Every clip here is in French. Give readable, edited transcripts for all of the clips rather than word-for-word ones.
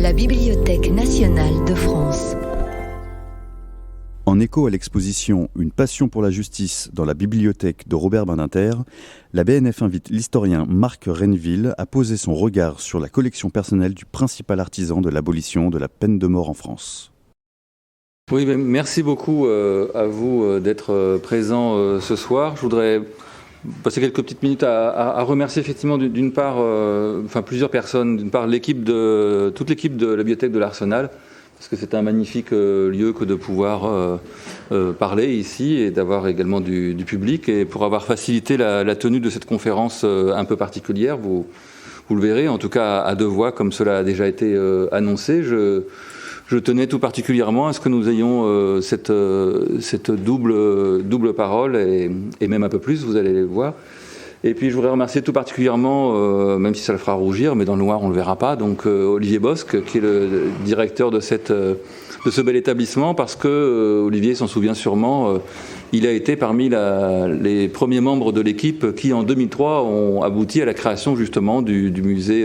La Bibliothèque nationale de France. En écho à l'exposition « Une passion pour la justice » dans la bibliothèque de Robert Badinter, la BNF invite l'historien Marc Renneville à poser son regard sur la collection personnelle du principal artisan de l'abolition de la peine de mort en France. Oui, merci beaucoup à vous d'être présent ce soir. Je voudrais passer quelques petites minutes à remercier effectivement d'une part, plusieurs personnes, d'une part toute l'équipe de la bibliothèque de l'Arsenal, parce que c'est un magnifique lieu que de pouvoir parler ici et d'avoir également du public, et pour avoir facilité la tenue de cette conférence un peu particulière, vous le verrez, en tout cas à deux voix comme cela a déjà été annoncé. Je tenais tout particulièrement à ce que nous ayons cette double parole et même un peu plus, vous allez le voir. Et puis je voudrais remercier tout particulièrement, même si ça le fera rougir, mais dans le noir on ne le verra pas, donc Olivier Bosque, qui est le directeur de ce bel établissement, parce que Olivier s'en souvient sûrement, il a été parmi les premiers membres de l'équipe qui en 2003 ont abouti à la création justement du musée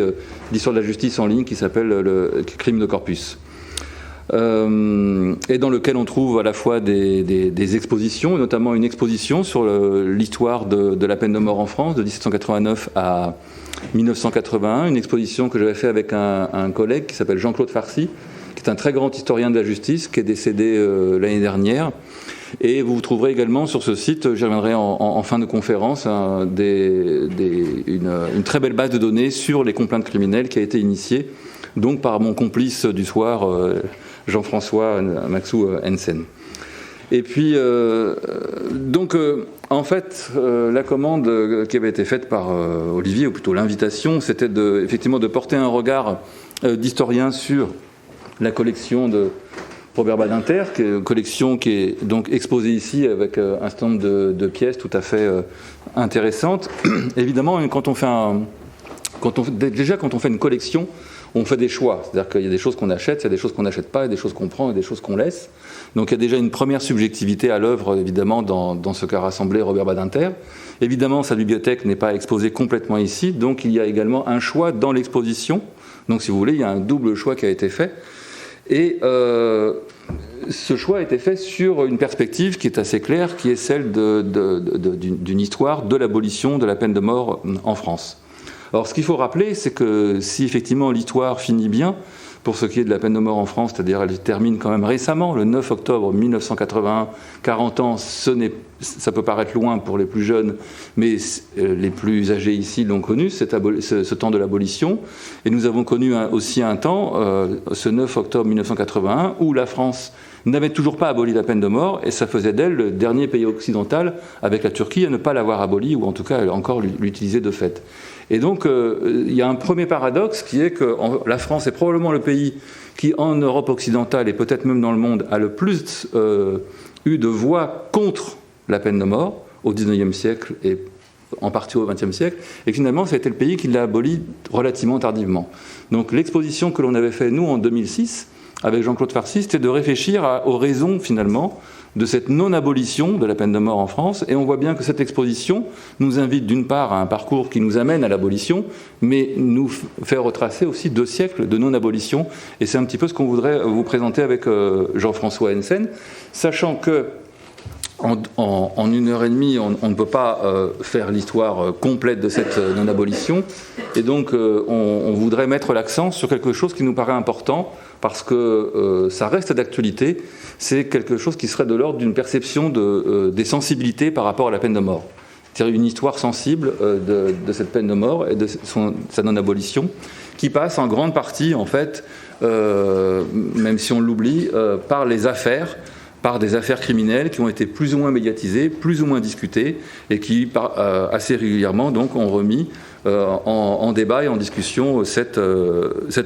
d'histoire de la justice en ligne qui s'appelle le Crime de Corpus. Et dans lequel on trouve à la fois des expositions, notamment une exposition sur l'histoire de la peine de mort en France, de 1789 à 1981, une exposition que j'avais fait avec un collègue qui s'appelle Jean-Claude Farcy, qui est un très grand historien de la justice, qui est décédé l'année dernière. Et vous trouverez également sur ce site, j'y reviendrai en fin de conférence, une très belle base de données sur les complaintes criminelles qui a été initiée donc par mon complice du soir, Jean-François Maxou Hensen. Et puis, en fait, la commande qui avait été faite par Olivier, ou plutôt l'invitation, c'était effectivement de porter un regard d'historien sur la collection de Robert Badinter, qui est une collection qui est donc exposée ici avec un certain nombre de pièces tout à fait intéressantes. Évidemment, quand on fait une collection, on fait des choix, c'est-à-dire qu'il y a des choses qu'on achète, il y a des choses qu'on n'achète pas, il y a des choses qu'on prend et des choses qu'on laisse. Donc il y a déjà une première subjectivité à l'œuvre, évidemment, dans ce qu'a rassemblé Robert Badinter. Évidemment, sa bibliothèque n'est pas exposée complètement ici, donc il y a également un choix dans l'exposition. Donc si vous voulez, il y a un double choix qui a été fait. Et ce choix a été fait sur une perspective qui est assez claire, qui est celle d'une histoire de l'abolition de la peine de mort en France. Alors ce qu'il faut rappeler, c'est que si effectivement l'histoire finit bien, pour ce qui est de la peine de mort en France, c'est-à-dire elle termine quand même récemment, le 9 octobre 1981, 40 ans, ça peut paraître loin pour les plus jeunes, mais les plus âgés ici l'ont connu, ce temps de l'abolition. Et nous avons connu aussi un temps, ce 9 octobre 1981, où la France n'avait toujours pas aboli la peine de mort, et ça faisait d'elle le dernier pays occidental, avec la Turquie, à ne pas l'avoir aboli, ou en tout cas encore l'utiliser de fait. Et donc, il y a un premier paradoxe qui est que la France est probablement le pays qui, en Europe occidentale et peut-être même dans le monde, a le plus eu de voix contre la peine de mort au XIXe siècle et en partie au XXe siècle, et finalement, ça a été le pays qui l'a aboli relativement tardivement. Donc, l'exposition que l'on avait faite, nous, en 2006, avec Jean-Claude Farcy, c'était de réfléchir aux raisons, finalement, de cette non-abolition de la peine de mort en France. Et on voit bien que cette exposition nous invite d'une part à un parcours qui nous amène à l'abolition, mais nous fait retracer aussi 2 siècles de non-abolition. Et c'est un petit peu ce qu'on voudrait vous présenter avec Jean-François Hensen, sachant que en 1h30, on ne peut pas faire l'histoire complète de cette non-abolition. Et donc, on voudrait mettre l'accent sur quelque chose qui nous paraît important, parce que ça reste d'actualité. C'est quelque chose qui serait de l'ordre d'une perception des sensibilités par rapport à la peine de mort. C'est-à-dire une histoire sensible de cette peine de mort et de sa non-abolition, qui passe en grande partie, en fait, même si on l'oublie, par des affaires criminelles qui ont été plus ou moins médiatisées, plus ou moins discutées, et qui, assez régulièrement, donc, ont remis en débat et en discussion cette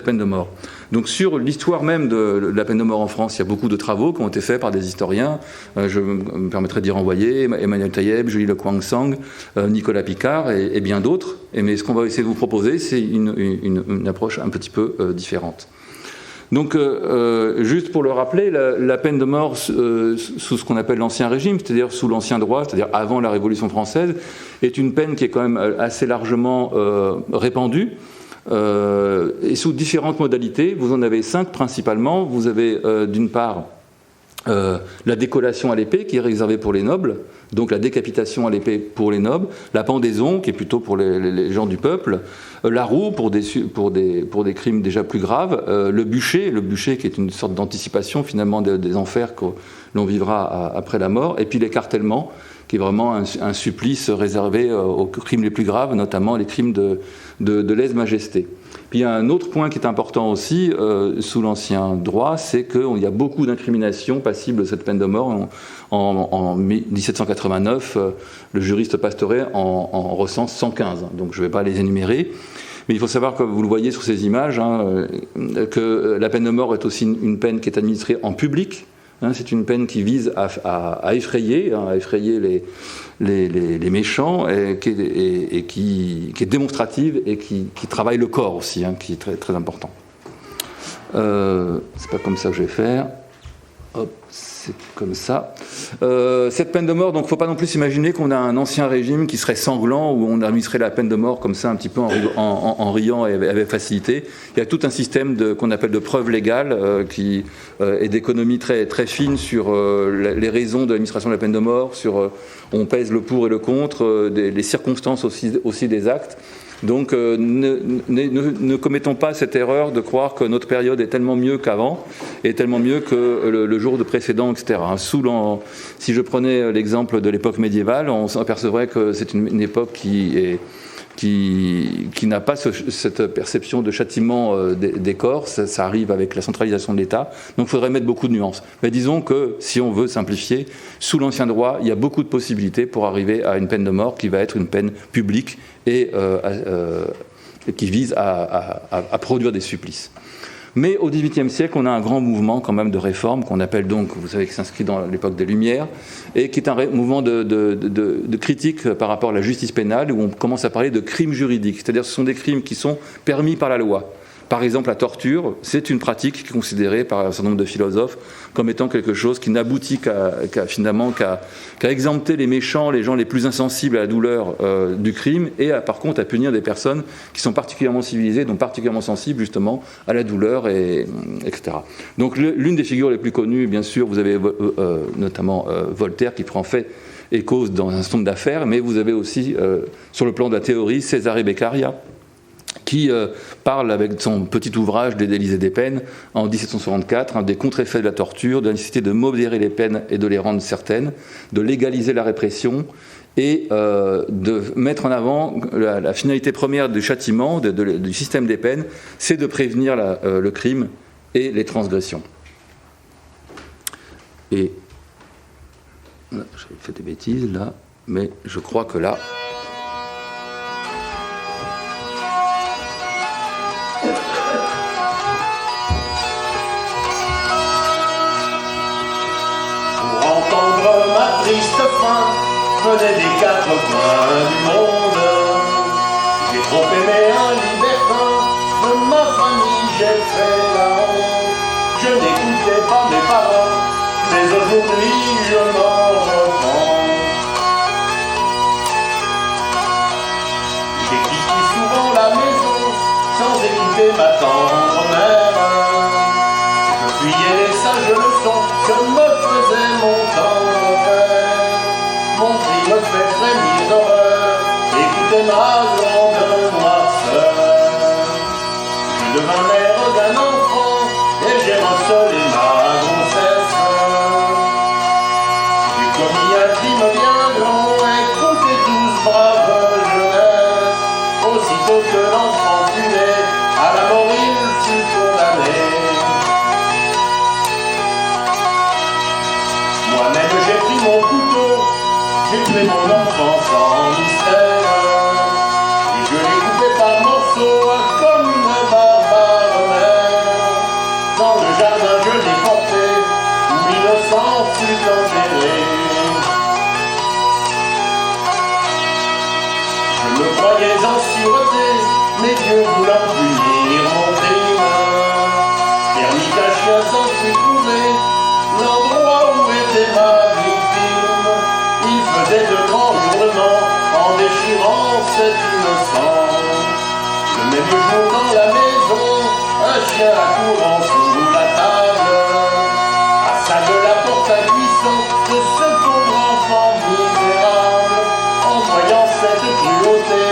peine de mort. Donc sur l'histoire même de la peine de mort en France, il y a beaucoup de travaux qui ont été faits par des historiens. Je me permettrai d'y renvoyer Emmanuel Taïeb, Julie Lecoing-Sang, Nicolas Picard et bien d'autres. Mais ce qu'on va essayer de vous proposer, c'est une approche un petit peu différente. Donc, juste pour le rappeler, la peine de mort sous ce qu'on appelle l'Ancien Régime, c'est-à-dire sous l'Ancien Droit, c'est-à-dire avant la Révolution française, est une peine qui est quand même assez largement répandue. et sous différentes modalités. Vous en avez 5 principalement. Vous avez d'une part la décollation à l'épée qui est réservée pour les nobles, donc la décapitation à l'épée pour les nobles, la pendaison qui est plutôt pour les gens du peuple, la roue pour des crimes déjà plus graves, le bûcher qui est une sorte d'anticipation finalement des enfers que l'on vivra après la mort, et puis l'écartèlement qui est vraiment un supplice réservé aux crimes les plus graves, notamment les crimes de lèse-majesté. Puis il y a un autre point qui est important aussi sous l'ancien droit, c'est qu'il y a beaucoup d'incriminations passibles de cette peine de mort. En 1789, le juriste Pastoret en recense 115, donc je ne vais pas les énumérer. Mais il faut savoir, comme vous le voyez sur ces images, que la peine de mort est aussi une peine qui est administrée en public. C'est une peine qui vise à effrayer les méchants et qui est démonstrative et qui travaille le corps aussi, qui est très, très important. C'est pas comme ça que je vais faire. Hop, c'est comme ça. Cette peine de mort, donc, il ne faut pas non plus s'imaginer qu'on a un ancien régime qui serait sanglant, où on administrerait la peine de mort comme ça, un petit peu en riant et avec facilité. Il y a tout un système qu'on appelle de preuve légale, et d'économie très, très fine sur les raisons de l'administration de la peine de mort, on pèse le pour et le contre, les circonstances aussi des actes. Donc ne commettons pas cette erreur de croire que notre période est tellement mieux qu'avant, et tellement mieux que le jour de précédent, etc. Si je prenais l'exemple de l'époque médiévale, on s'apercevrait que c'est une époque qui n'a pas cette perception de châtiment des corps. Ça arrive avec la centralisation de l'État, donc il faudrait mettre beaucoup de nuances. Mais disons que, si on veut simplifier, sous l'ancien droit, il y a beaucoup de possibilités pour arriver à une peine de mort qui va être une peine publique et qui vise à produire des supplices. Mais au XVIIIe siècle, on a un grand mouvement quand même de réforme qu'on appelle donc, vous savez, qui s'inscrit dans l'époque des Lumières, et qui est un mouvement de critique par rapport à la justice pénale, où on commence à parler de crimes juridiques, c'est-à-dire ce sont des crimes qui sont permis par la loi. Par exemple, la torture, c'est une pratique qui est considérée par un certain nombre de philosophes comme étant quelque chose qui n'aboutit qu'à exempter les méchants, les gens les plus insensibles à la douleur du crime, et par contre à punir des personnes qui sont particulièrement civilisées, donc particulièrement sensibles justement à la douleur, etc. Donc l'une des figures les plus connues, bien sûr, vous avez notamment Voltaire qui prend fait et cause dans un certain nombre d'affaires, mais vous avez aussi, sur le plan de la théorie, Cesare Beccaria, qui parle avec son petit ouvrage des délices et des peines en 1764, des contre-effets de la torture, de la nécessité de modérer les peines et de les rendre certaines, de légaliser la répression et de mettre en avant la finalité première du châtiment, du système des peines, c'est de prévenir le crime et les transgressions. Et j'ai fait des bêtises là, mais je crois que là... Triste fin venait des 4 coins du monde. J'ai trop aimé un libertin, de ma famille j'ai fait la honte. Je n'écoutais pas mes parents, mais aujourd'hui je m'en repens. J'ai quitté souvent la maison sans écouter ma tendre mère. Je fuyais les sages leçons que me faisait mon temps. Mon cri me fait frémir d'horreur, écoutez ma grande noirceur. Je devins mère d'un enfant et j'ai recelé ma grossesse. J'ai commis un crime bien grand, écoutez tous brave jeunesse. Aussitôt que l'enfant fut né, à la mort il fut condamné. Moi-même j'ai pris mon couteau, j'ai tué mon enfant sans mystère, et je l'ai coupé par morceaux comme une barbare mère. Dans le jardin je l'ai porté, où l'innocent fut enterré. Je me croyais en sûreté, mais Dieu voulant punir mon crime, permis qu'un chien s'en fût trouvé l'endroit où était ma victime. Il faisait de grands hurlements en déchirant cet innocent. Je même jour dans la maison, un chien accourant sous la table, passa de la porte à cuisson de ce pauvre enfant misérable. En voyant cette cruauté,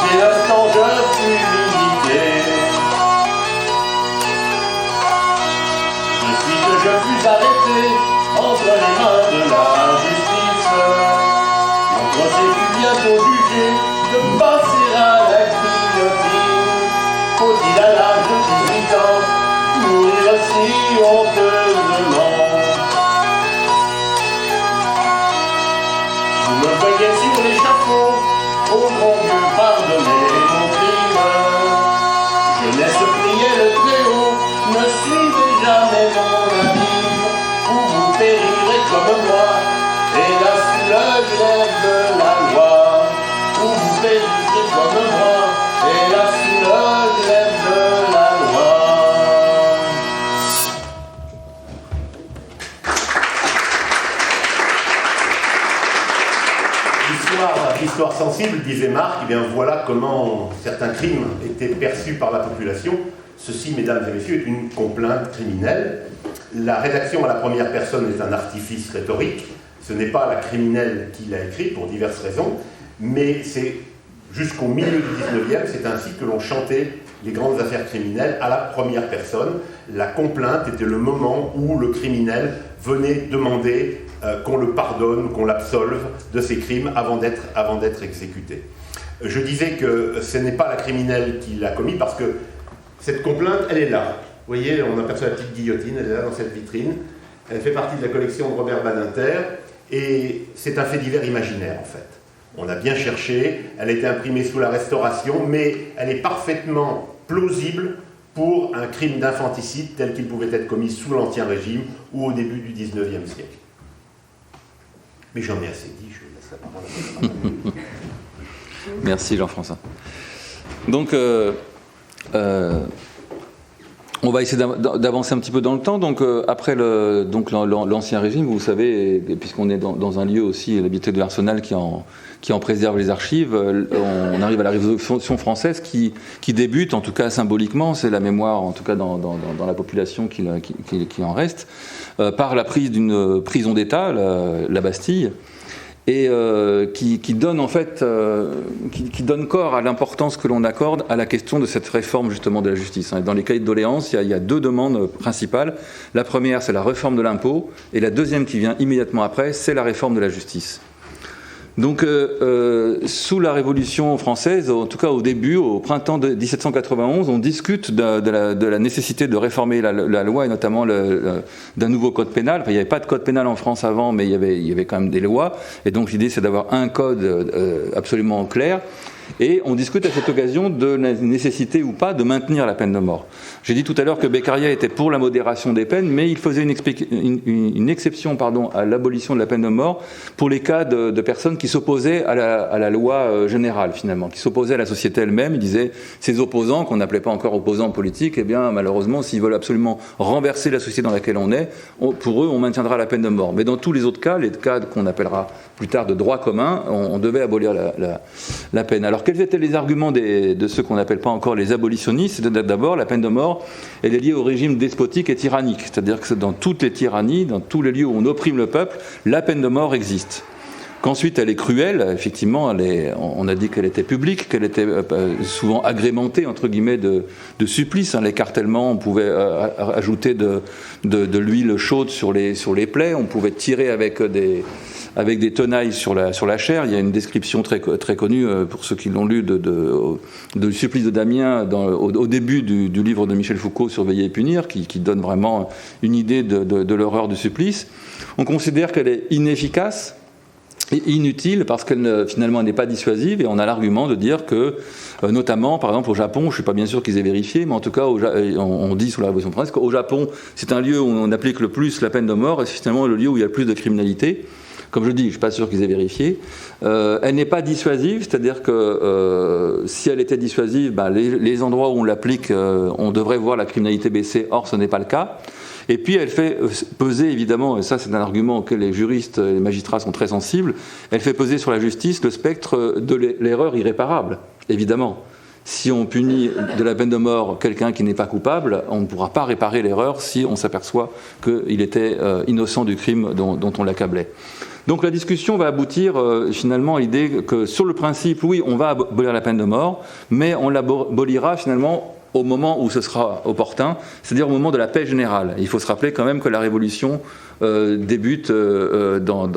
dès l'instant je fus limité. De suite je fus arrêté entre les mains de la justice. Mon procès fut bientôt jugé de passer à la guillotine. Faut-il à l'âge de 18 ans mourir si honteusement? Vous me voyez sur l'échafaud, ô mon Dieu, pardonnez mon crime. Jeunesse, priez le Très-Haut, ne suivez jamais mon abîme, ou vous périrez comme moi, hélas le glaive de la loi. Ou vous périrez comme moi, hélas le glaive de la loi. L'histoire sensible, disait Marc, eh bien voilà comment certains crimes étaient perçus par la population. Ceci, mesdames et messieurs, est une complainte criminelle. La rédaction à la première personne est un artifice rhétorique. Ce n'est pas la criminelle qui l'a écrit pour diverses raisons, mais c'est jusqu'au milieu du 19e, c'est ainsi que l'on chantait les grandes affaires criminelles à la première personne. La complainte était le moment où le criminel venait demander qu'on le pardonne, qu'on l'absolve de ses crimes avant d'être exécuté. Je disais que ce n'est pas la criminelle qui l'a commis parce que cette complainte, elle est là. Vous voyez, on aperçoit la petite guillotine, elle est là dans cette vitrine. Elle fait partie de la collection de Robert Badinter et c'est un fait divers imaginaire en fait. On a bien cherché, elle a été imprimée sous la Restauration, mais elle est parfaitement plausible pour un crime d'infanticide tel qu'il pouvait être commis sous l'Ancien Régime ou au début du XIXe siècle. Mais j'en ai assez dit, je laisse la parole à votre Merci Jean-François. Donc, on va essayer d'avancer un petit peu dans le temps. Donc, après l'Ancien Régime, vous savez, puisqu'on est dans un lieu aussi, la bibliothèque de l'Arsenal qui en préserve les archives, on arrive à la Révolution française qui débute, en tout cas symboliquement, c'est la mémoire, en tout cas dans la population qui en reste, par la prise d'une prison d'État, la Bastille, et qui donne en fait, qui donne corps à l'importance que l'on accorde à la question de cette réforme justement de la justice. Dans les cahiers de doléances, il y a deux demandes principales. La première, c'est la réforme de l'impôt, et la deuxième qui vient immédiatement après, c'est la réforme de la justice. Donc, sous la Révolution française, en tout cas au début, au printemps de 1791, on discute de la nécessité de réformer la loi, et notamment d'un nouveau code pénal. Enfin, il n'y avait pas de code pénal en France avant, mais il y avait quand même des lois. Et donc l'idée, c'est d'avoir un code absolument clair. Et on discute à cette occasion de la nécessité ou pas de maintenir la peine de mort. J'ai dit tout à l'heure que Beccaria était pour la modération des peines, mais il faisait une exception à l'abolition de la peine de mort pour les cas de personnes qui s'opposaient à la loi générale, finalement, qui s'opposaient à la société elle-même. Il disait, ces opposants, qu'on n'appelait pas encore opposants politiques, eh bien, malheureusement, s'ils veulent absolument renverser la société dans laquelle on est, pour eux, on maintiendra la peine de mort. Mais dans tous les autres cas, les cas qu'on appellera plus tard de droit commun, on devait abolir la peine. Alors, quels étaient les arguments de ceux qu'on n'appelle pas encore les abolitionnistes? C'est d'abord, la peine de mort, elle est liée au régime despotique et tyrannique. C'est-à-dire que dans toutes les tyrannies, dans tous les lieux où on opprime le peuple, la peine de mort existe. Qu'ensuite, elle est cruelle, effectivement, on a dit qu'elle était publique, qu'elle était souvent agrémentée, entre guillemets, de supplices. L'écartèlement, on pouvait ajouter de l'huile chaude sur les plaies, on pouvait tirer avec des tenailles sur la chair. Il y a une description très, très connue, pour ceux qui l'ont lu, de supplice de Damien au début du livre de Michel Foucault, Surveiller et punir, qui donne vraiment une idée de l'horreur du supplice. On considère qu'elle est inefficace et inutile parce qu'elle finalement n'est pas dissuasive, et on a l'argument de dire que, notamment, par exemple au Japon, je ne suis pas bien sûr qu'ils aient vérifié, mais en tout cas on dit sous la Révolution française qu'au Japon c'est un lieu où on applique le plus la peine de mort, et c'est finalement le lieu où il y a le plus de criminalité. Comme je dis, je ne suis pas sûr qu'ils aient vérifié. Elle n'est pas dissuasive, c'est-à-dire que si elle était dissuasive, les endroits où on l'applique, on devrait voir la criminalité baisser, or ce n'est pas le cas. Et puis elle fait peser, évidemment, et ça c'est un argument auquel les juristes et les magistrats sont très sensibles, elle fait peser sur la justice le spectre de l'erreur irréparable, évidemment. Si on punit de la peine de mort quelqu'un qui n'est pas coupable, on ne pourra pas réparer l'erreur si on s'aperçoit qu'il était innocent du crime dont on l'accablait. Donc la discussion va aboutir finalement à l'idée que sur le principe, oui, on va abolir la peine de mort, mais on l'abolira finalement au moment où ce sera opportun, c'est-à-dire au moment de la paix générale. Il faut se rappeler quand même que la Révolution débute dans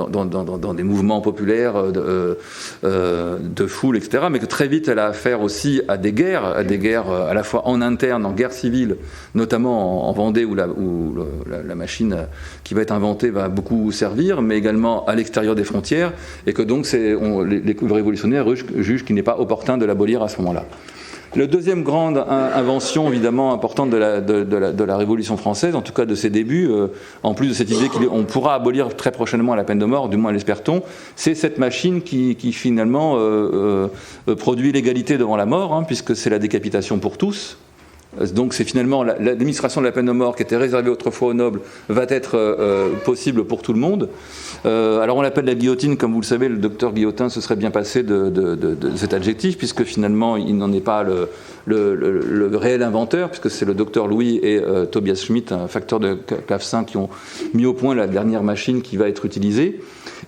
des mouvements populaires de foule, etc., mais que très vite elle a affaire aussi à des guerres à la fois en interne, en guerre civile, notamment en Vendée où la machine qui va être inventée va beaucoup servir, mais également à l'extérieur des frontières, et que donc les révolutionnaires jugent qu'il n'est pas opportun de l'abolir à ce moment-là. La deuxième grande invention, évidemment, importante de la Révolution française, en tout cas de ses débuts, en plus de cette idée qu'on pourra abolir très prochainement la peine de mort, du moins l'espère-t-on, c'est cette machine qui finalement produit l'égalité devant la mort, hein, puisque c'est la décapitation pour tous. Donc c'est finalement l'administration de la peine de mort qui était réservée autrefois aux nobles va être possible pour tout le monde. Alors on l'appelle la guillotine, comme vous le savez, le docteur Guillotin se serait bien passé de cet adjectif, puisque finalement il n'en est pas le réel inventeur, puisque c'est le docteur Louis et Tobias Schmidt, un facteur de clavecin, qui ont mis au point la dernière machine qui va être utilisée.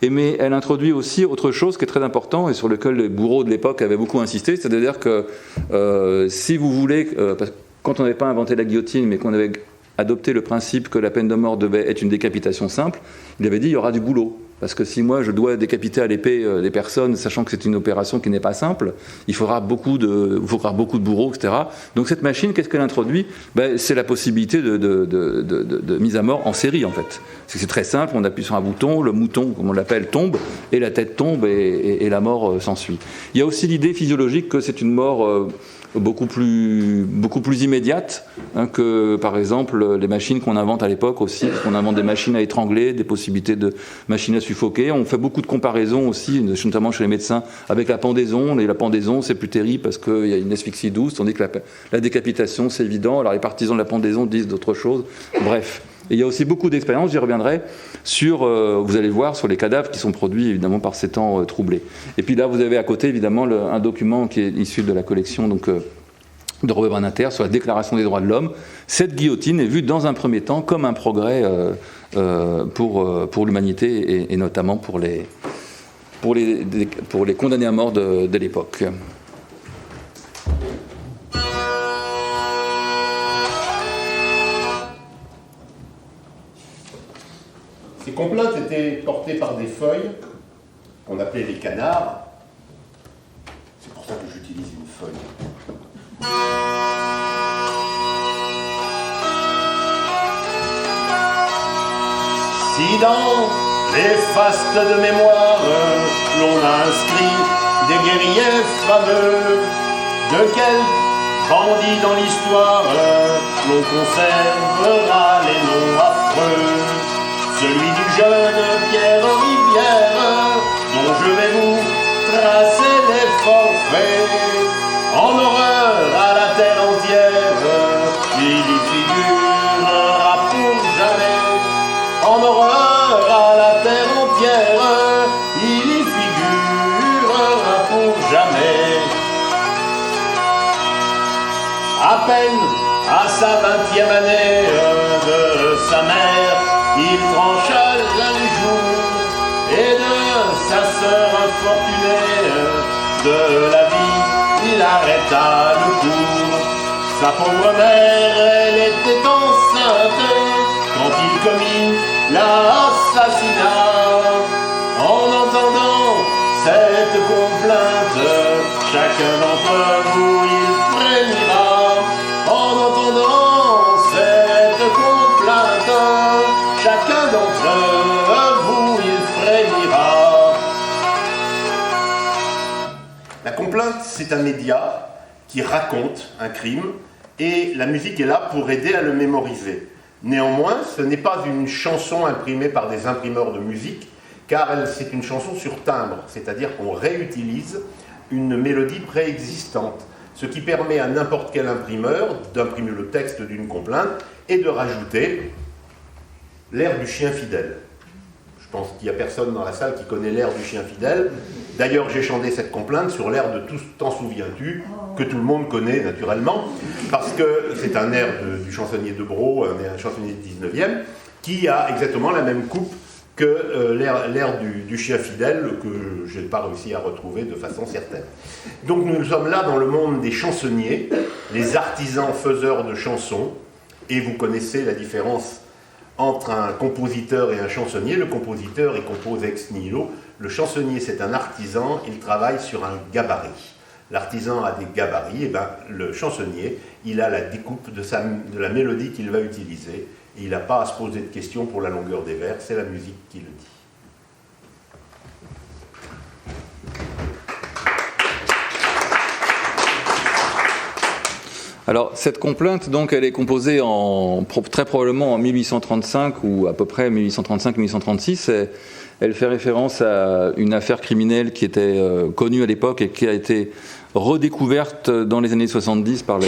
Mais elle introduit aussi autre chose qui est très important et sur lequel les bourreaux de l'époque avaient beaucoup insisté, c'est-à-dire que si vous voulez, parce que quand on n'avait pas inventé la guillotine, mais qu'on avait adopté le principe que la peine de mort devait être une décapitation simple, il avait dit il y aura du boulot. Parce que si moi je dois décapiter à l'épée des personnes, sachant que c'est une opération qui n'est pas simple, il faudra beaucoup de bourreaux, etc. Donc cette machine, qu'est-ce qu'elle introduit ? C'est la possibilité de mise à mort en série, en fait. C'est très simple, on appuie sur un bouton, le mouton, comme on l'appelle, tombe, et la tête tombe, et la mort s'ensuit. Il y a aussi l'idée physiologique que c'est une mort beaucoup plus immédiate, hein, que par exemple les machines qu'on invente à l'époque aussi, parce qu'on invente des machines à étrangler, des possibilités de machines à suffoquer. On fait beaucoup de comparaisons aussi, notamment chez les médecins, avec la pendaison. Et la pendaison, c'est plus terrible parce qu'il y a une asphyxie douce, tandis que la décapitation, c'est évident. Alors les partisans de la pendaison disent d'autres choses. Bref. Et il y a aussi beaucoup d'expériences, j'y reviendrai, sur, vous allez voir, sur les cadavres qui sont produits évidemment par ces temps troublés. Et puis là, vous avez à côté évidemment un document qui est issu de la collection de Robert Badinter sur la Déclaration des droits de l'homme. Cette guillotine est vue dans un premier temps comme un progrès pour l'humanité et notamment pour les condamnés à mort de l'époque. Ces complaintes étaient portées par des feuilles qu'on appelait les canards. C'est pour ça que j'utilise une feuille. Si dans les fastes de mémoire l'on a inscrit des guerriers fameux, de quel bandit dans l'histoire l'on conservera les noms affreux? Celui du jeune Pierre Rivière, dont je vais vous tracer les forfaits, en horreur à la terre entière, il y figurera pour jamais. En horreur à la terre entière, il y figurera pour jamais. À peine à sa 20e année de sa mère, il trancha la joue, et de sa sœur infortunée, de la vie, il arrêta le cours. Sa pauvre mère, elle était enceinte, quand il commit l'assassinat. En entendant cette complainte, chacun d'entre vous, il frémira. En entendant cette complainte, chacun d'entre vous, il frémira. La complainte, c'est un média qui raconte un crime et la musique est là pour aider à le mémoriser. Néanmoins, ce n'est pas une chanson imprimée par des imprimeurs de musique, car c'est une chanson sur timbre, c'est-à-dire qu'on réutilise une mélodie préexistante, ce qui permet à n'importe quel imprimeur d'imprimer le texte d'une complainte et de rajouter l'air du chien fidèle. Je pense qu'il n'y a personne dans la salle qui connaît l'air du chien fidèle. D'ailleurs, j'ai chanté cette complainte sur l'air de Tout t'en souviens-tu, que tout le monde connaît naturellement, parce que c'est un air du chansonnier de Brault, un chansonnier du 19e, qui a exactement la même coupe que l'air du chien fidèle, que je n'ai pas réussi à retrouver de façon certaine. Donc nous sommes là dans le monde des chansonniers, les artisans faiseurs de chansons, et vous connaissez la différence entre un compositeur et un chansonnier. Le compositeur, il compose ex nihilo. Le chansonnier, c'est un artisan, il travaille sur un gabarit. L'artisan a des gabarits, et ben, le chansonnier, il a la découpe de la mélodie qu'il va utiliser. Et il n'a pas à se poser de questions pour la longueur des vers, c'est la musique qui le dit. Alors, cette complainte, donc, elle est composée très probablement en 1835 ou à peu près 1835-1836. Elle fait référence à une affaire criminelle qui était connue à l'époque et qui a été redécouverte dans les années 70 par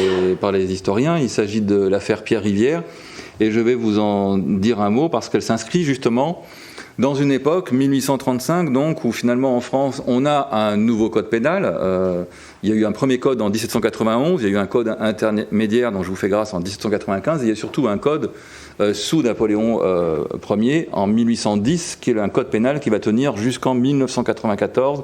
les historiens. Il s'agit de l'affaire Pierre Rivière. Et je vais vous en dire un mot parce qu'elle s'inscrit justement dans une époque, 1835, donc, où finalement en France, on a un nouveau code pénal. Il y a eu un premier code en 1791, il y a eu un code intermédiaire dont je vous fais grâce en 1795, et il y a surtout un code sous Napoléon Ier en 1810, qui est un code pénal qui va tenir jusqu'en 1994,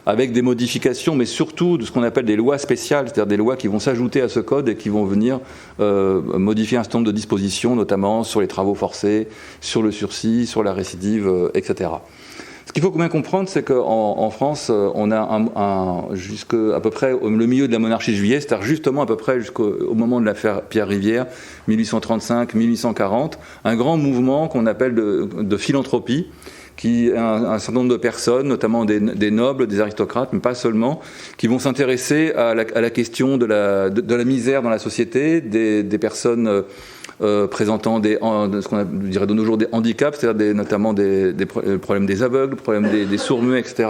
avec des modifications, mais surtout de ce qu'on appelle des lois spéciales, c'est-à-dire des lois qui vont s'ajouter à ce code et qui vont venir modifier un certain nombre de dispositions, notamment sur les travaux forcés, sur le sursis, sur la récidive, etc. Ce qu'il faut bien comprendre, c'est qu'en France, on a jusqu'à peu près le milieu de la monarchie juillet, c'est-à-dire justement à peu près jusqu'au moment de l'affaire Pierre Rivière, 1835-1840, un grand mouvement qu'on appelle de philanthropie, qui un certain nombre de personnes, notamment des nobles, des aristocrates, mais pas seulement, qui vont s'intéresser à la question de la misère dans la société, des personnes présentant ce qu'on dirait de nos jours des handicaps, c'est-à-dire notamment des problèmes des aveugles, problèmes des sourds-muets, etc.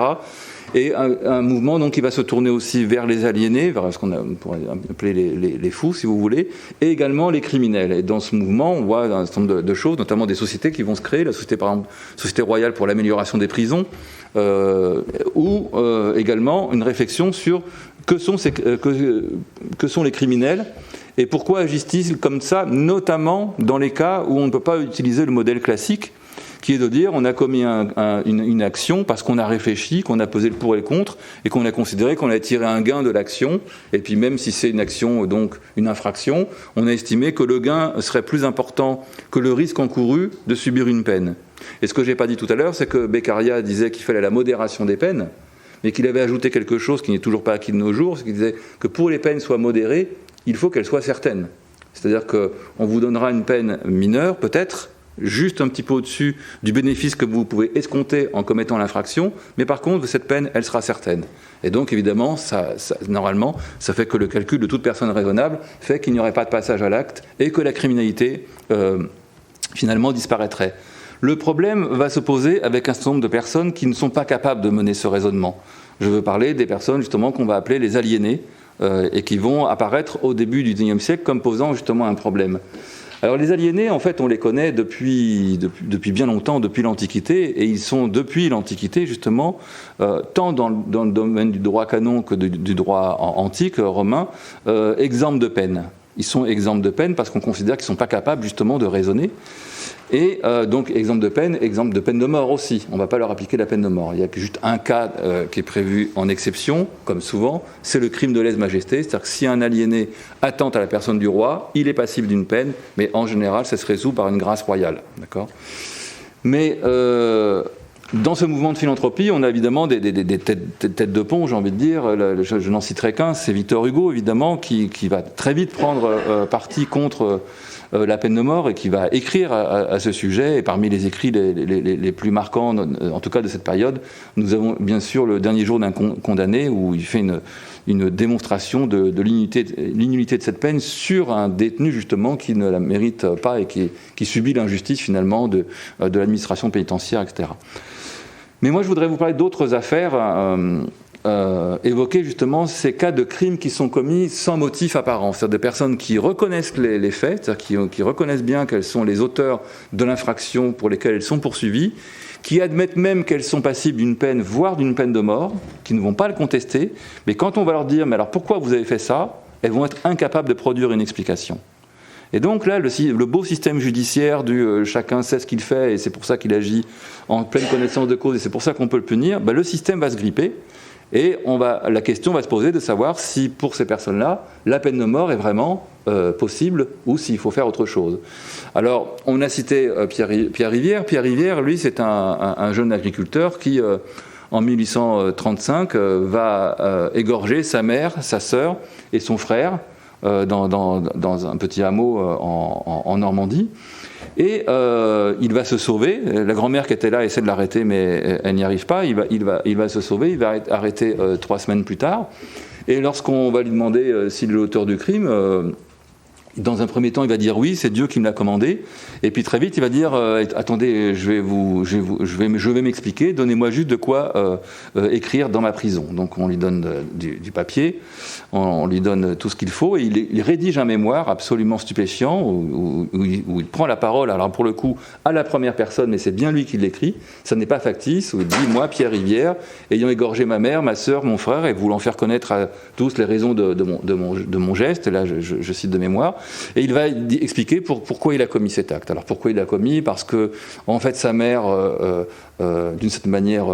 Et un mouvement donc, qui va se tourner aussi vers les aliénés, vers ce qu'on pourrait appeler les fous, si vous voulez, et également les criminels. Et dans ce mouvement, on voit un certain nombre de choses, notamment des sociétés qui vont se créer, la société, par exemple, Société Royale pour l'amélioration des prisons, ou également une réflexion sur que sont les criminels et pourquoi agissent-ils comme ça, notamment dans les cas où on ne peut pas utiliser le modèle classique, qui est de dire on a commis une action parce qu'on a réfléchi, qu'on a pesé le pour et le contre, et qu'on a considéré qu'on a tiré un gain de l'action, et puis même si c'est une action, donc une infraction, on a estimé que le gain serait plus important que le risque encouru de subir une peine. Et ce que je n'ai pas dit tout à l'heure, c'est que Beccaria disait qu'il fallait la modération des peines, mais qu'il avait ajouté quelque chose qui n'est toujours pas acquis de nos jours, c'est qu'il disait que pour les peines soient modérées, il faut qu'elles soient certaines. C'est-à-dire qu'on vous donnera une peine mineure, peut-être, juste un petit peu au-dessus du bénéfice que vous pouvez escompter en commettant l'infraction, mais par contre, cette peine, elle sera certaine. Et donc, évidemment, normalement, ça fait que le calcul de toute personne raisonnable fait qu'il n'y aurait pas de passage à l'acte et que la criminalité, finalement, disparaîtrait. Le problème va se poser avec un certain nombre de personnes qui ne sont pas capables de mener ce raisonnement. Je veux parler des personnes, justement, qu'on va appeler les aliénés, et qui vont apparaître au début du XIXe siècle comme posant, justement, un problème. Alors les aliénés, en fait, on les connaît depuis bien longtemps, depuis l'Antiquité, et ils sont depuis l'Antiquité, justement, tant dans le domaine du droit canon que du droit antique, romain, exempts de peine. Ils sont exempts de peine parce qu'on considère qu'ils ne sont pas capables, justement, de raisonner. Et donc, exempts de peine de mort aussi. On ne va pas leur appliquer la peine de mort. Il n'y a que juste un cas qui est prévu en exception, comme souvent, c'est le crime de lèse-majesté. C'est-à-dire que si un aliéné attente à la personne du roi, il est passible d'une peine, mais en général, ça se résout par une grâce royale. D'accord ? Mais dans ce mouvement de philanthropie, on a évidemment des têtes de pont, j'ai envie de dire. Je n'en citerai qu'un, c'est Victor Hugo, évidemment, qui va très vite prendre parti contre la peine de mort et qui va écrire à ce sujet. Et parmi les écrits les plus marquants, en tout cas de cette période, nous avons bien sûr le dernier jour d'un condamné, où il fait une démonstration de l'inutilité de cette peine sur un détenu justement qui ne la mérite pas et qui subit l'injustice finalement de l'administration pénitentiaire, etc. Mais moi je voudrais vous parler d'autres affaires évoquer justement ces cas de crimes qui sont commis sans motif apparent, c'est-à-dire des personnes qui reconnaissent les faits, c'est-à-dire qui reconnaissent bien qu'elles sont les auteurs de l'infraction pour lesquelles elles sont poursuivies, qui admettent même qu'elles sont passibles d'une peine, voire d'une peine de mort, qui ne vont pas le contester, mais quand on va leur dire « mais alors pourquoi vous avez fait ça ?», elles vont être incapables de produire une explication. Et donc là, le beau système judiciaire du chacun sait ce qu'il fait et c'est pour ça qu'il agit en pleine connaissance de cause et c'est pour ça qu'on peut le punir, le système va se gripper et la question va se poser de savoir si pour ces personnes-là, la peine de mort est vraiment possible ou s'il faut faire autre chose. Alors, on a cité Pierre Rivière. Pierre Rivière, lui, c'est un jeune agriculteur qui, en 1835, va égorger sa mère, sa sœur et son frère dans un petit hameau en Normandie. Et il va se sauver. La grand-mère qui était là essaie de l'arrêter, mais elle n'y arrive pas. Il va se sauver. Il va être arrêté 3 semaines plus tard. Et lorsqu'on va lui demander s'il est l'auteur du crime, dans un premier temps, il va dire oui, c'est Dieu qui me l'a commandé. Et puis très vite, il va dire attendez, je vais m'expliquer. Donnez-moi juste de quoi écrire dans ma prison. Donc on lui donne du papier, on lui donne tout ce qu'il faut, et il rédige un mémoire absolument stupéfiant où il prend la parole. Alors pour le coup, à la première personne, mais c'est bien lui qui l'écrit. Ça n'est pas factice. Où il dit moi, Pierre Rivière, ayant égorgé ma mère, ma sœur, mon frère, et voulant faire connaître à tous les raisons de mon geste. Là, je cite de mémoire. Et il va expliquer pourquoi il a commis cet acte. Alors pourquoi il l'a commis ? Parce que en fait sa mère, d'une certaine manière,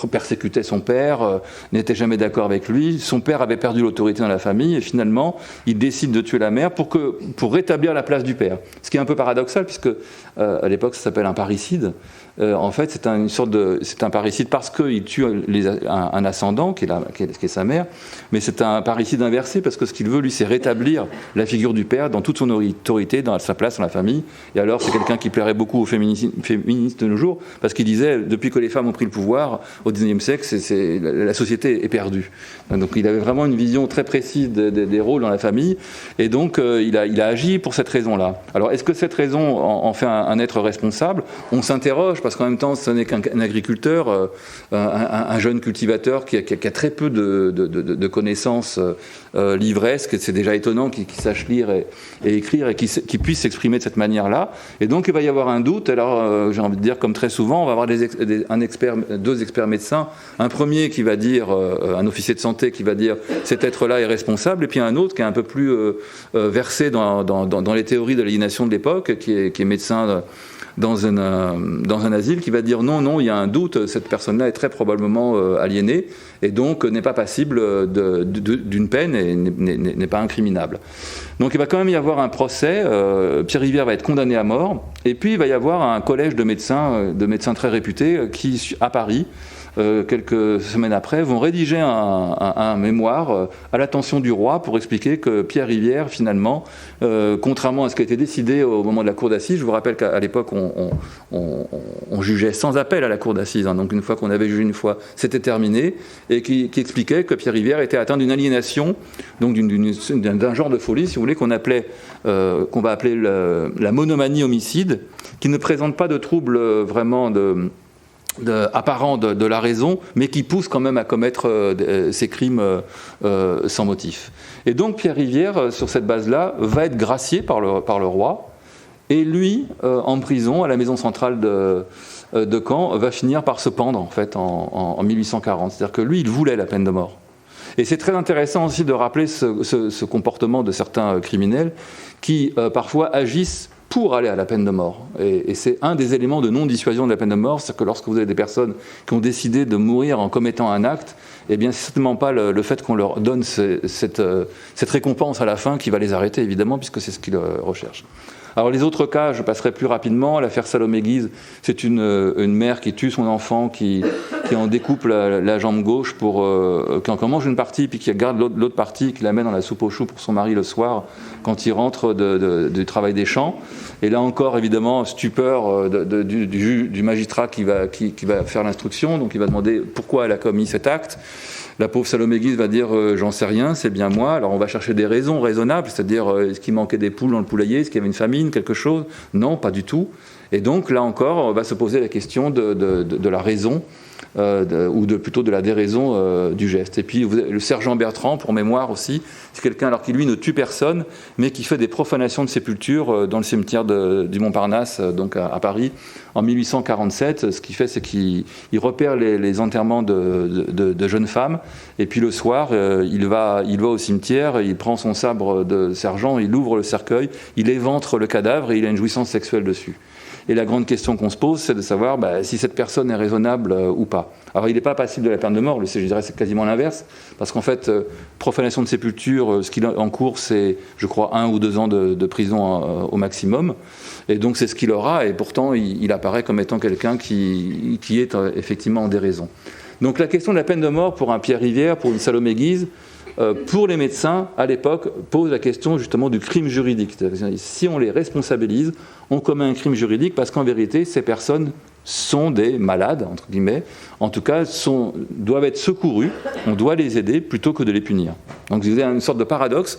persécutait son père, n'était jamais d'accord avec lui. Son père avait perdu l'autorité dans la famille et finalement il décide de tuer la mère pour rétablir la place du père. Ce qui est un peu paradoxal puisque à l'époque ça s'appelle un parricide. En fait, c'est un parricide parce qu'il tue un ascendant qui est sa mère, mais c'est un parricide inversé parce que ce qu'il veut, lui, c'est rétablir la figure du père dans toute son autorité, dans sa place dans la famille. Et alors, c'est quelqu'un qui plairait beaucoup aux féministes de nos jours parce qu'il disait, depuis que les femmes ont pris le pouvoir au XIXe siècle, la société est perdue. Donc, il avait vraiment une vision très précise des rôles dans la famille, et donc il a agi pour cette raison-là. Alors, est-ce que cette raison en fait un être responsable ? On s'interroge. Parce qu'en même temps, ce n'est qu'un agriculteur, un jeune cultivateur qui a très peu de connaissances livresques. C'est déjà étonnant qu'il sache lire et écrire et qu'il puisse s'exprimer de cette manière-là. Et donc, il va y avoir un doute. Alors, j'ai envie de dire, comme très souvent, on va avoir deux experts médecins. Un premier qui va dire, un officier de santé qui va dire cet être-là est responsable, et puis un autre qui est un peu plus versé dans les théories de l'aliénation de l'époque, qui est médecin dans un asile, qui va dire non, il y a un doute, cette personne-là est très probablement aliénée et donc n'est pas passible d'une peine et n'est pas incriminable. Donc il va quand même y avoir un procès, Pierre Rivière va être condamné à mort, et puis il va y avoir un collège de médecins très réputés qui, à Paris, quelques semaines après, vont rédiger un mémoire à l'attention du roi pour expliquer que Pierre Rivière, finalement, contrairement à ce qui a été décidé au moment de la cour d'assises, je vous rappelle qu'à l'époque, on jugeait sans appel à la cour d'assises, donc une fois qu'on avait jugé une fois, c'était terminé, et qui expliquait que Pierre Rivière était atteint d'une aliénation, donc d'un genre de folie, si vous voulez, qu'on va appeler la monomanie homicide, qui ne présente pas de troubles vraiment apparent de la raison, mais qui pousse quand même à commettre ces crimes sans motif. Et donc Pierre Rivière, sur cette base-là, va être gracié par le roi, et lui, en prison, à la maison centrale de Caen, va finir par se pendre en fait en 1840. C'est-à-dire que lui, il voulait la peine de mort. Et c'est très intéressant aussi de rappeler ce comportement de certains criminels qui parfois agissent pour aller à la peine de mort. Et c'est un des éléments de non-dissuasion de la peine de mort, c'est que lorsque vous avez des personnes qui ont décidé de mourir en commettant un acte, eh bien c'est certainement pas le fait qu'on leur donne cette récompense à la fin qui va les arrêter, évidemment, puisque c'est ce qu'ils recherchent. Alors les autres cas, je passerai plus rapidement. L'affaire Salomé Guise, c'est une mère qui tue son enfant, qui en découpe la jambe gauche qui en mange une partie, puis qui garde l'autre partie, qui la met dans la soupe aux choux pour son mari le soir, quand il rentre du travail des champs. Et là encore, évidemment, stupeur du magistrat qui va faire l'instruction, donc il va demander pourquoi elle a commis cet acte. La pauvre Salomé Guise va dire j'en sais rien, c'est bien moi. Alors on va chercher des raisons raisonnables, c'est-à-dire est-ce qu'il manquait des poules dans le poulailler, est-ce qu'il y avait une famine, quelque chose ? Non, pas du tout. Et donc là encore, on va se poser la question de la raison plutôt de la déraison du geste. Et puis le sergent Bertrand, pour mémoire aussi, c'est quelqu'un alors qui lui ne tue personne, mais qui fait des profanations de sépultures dans le cimetière du Montparnasse, donc à Paris, en 1847. Ce qu'il fait, c'est qu'il repère les enterrements de jeunes femmes, et puis le soir, il va au cimetière, il prend son sabre de sergent, il ouvre le cercueil, il éventre le cadavre et il a une jouissance sexuelle dessus. Et la grande question qu'on se pose, c'est de savoir si cette personne est raisonnable ou pas. Alors il n'est pas passible de la peine de mort, je dirais c'est quasiment l'inverse, parce qu'en fait, profanation de sépulture, ce qu'il encourt, c'est, je crois, 1 ou 2 ans de prison au maximum. Et donc c'est ce qu'il aura, et pourtant il apparaît comme étant quelqu'un qui est effectivement en déraison. Donc la question de la peine de mort pour un Pierre Rivière, pour une Salomé Guise, pour les médecins, à l'époque, pose la question justement du crime juridique. Si on les responsabilise, on commet un crime juridique parce qu'en vérité, ces personnes sont des malades, entre guillemets, en tout cas doivent être secourus, on doit les aider plutôt que de les punir. Donc vous avez une sorte de paradoxe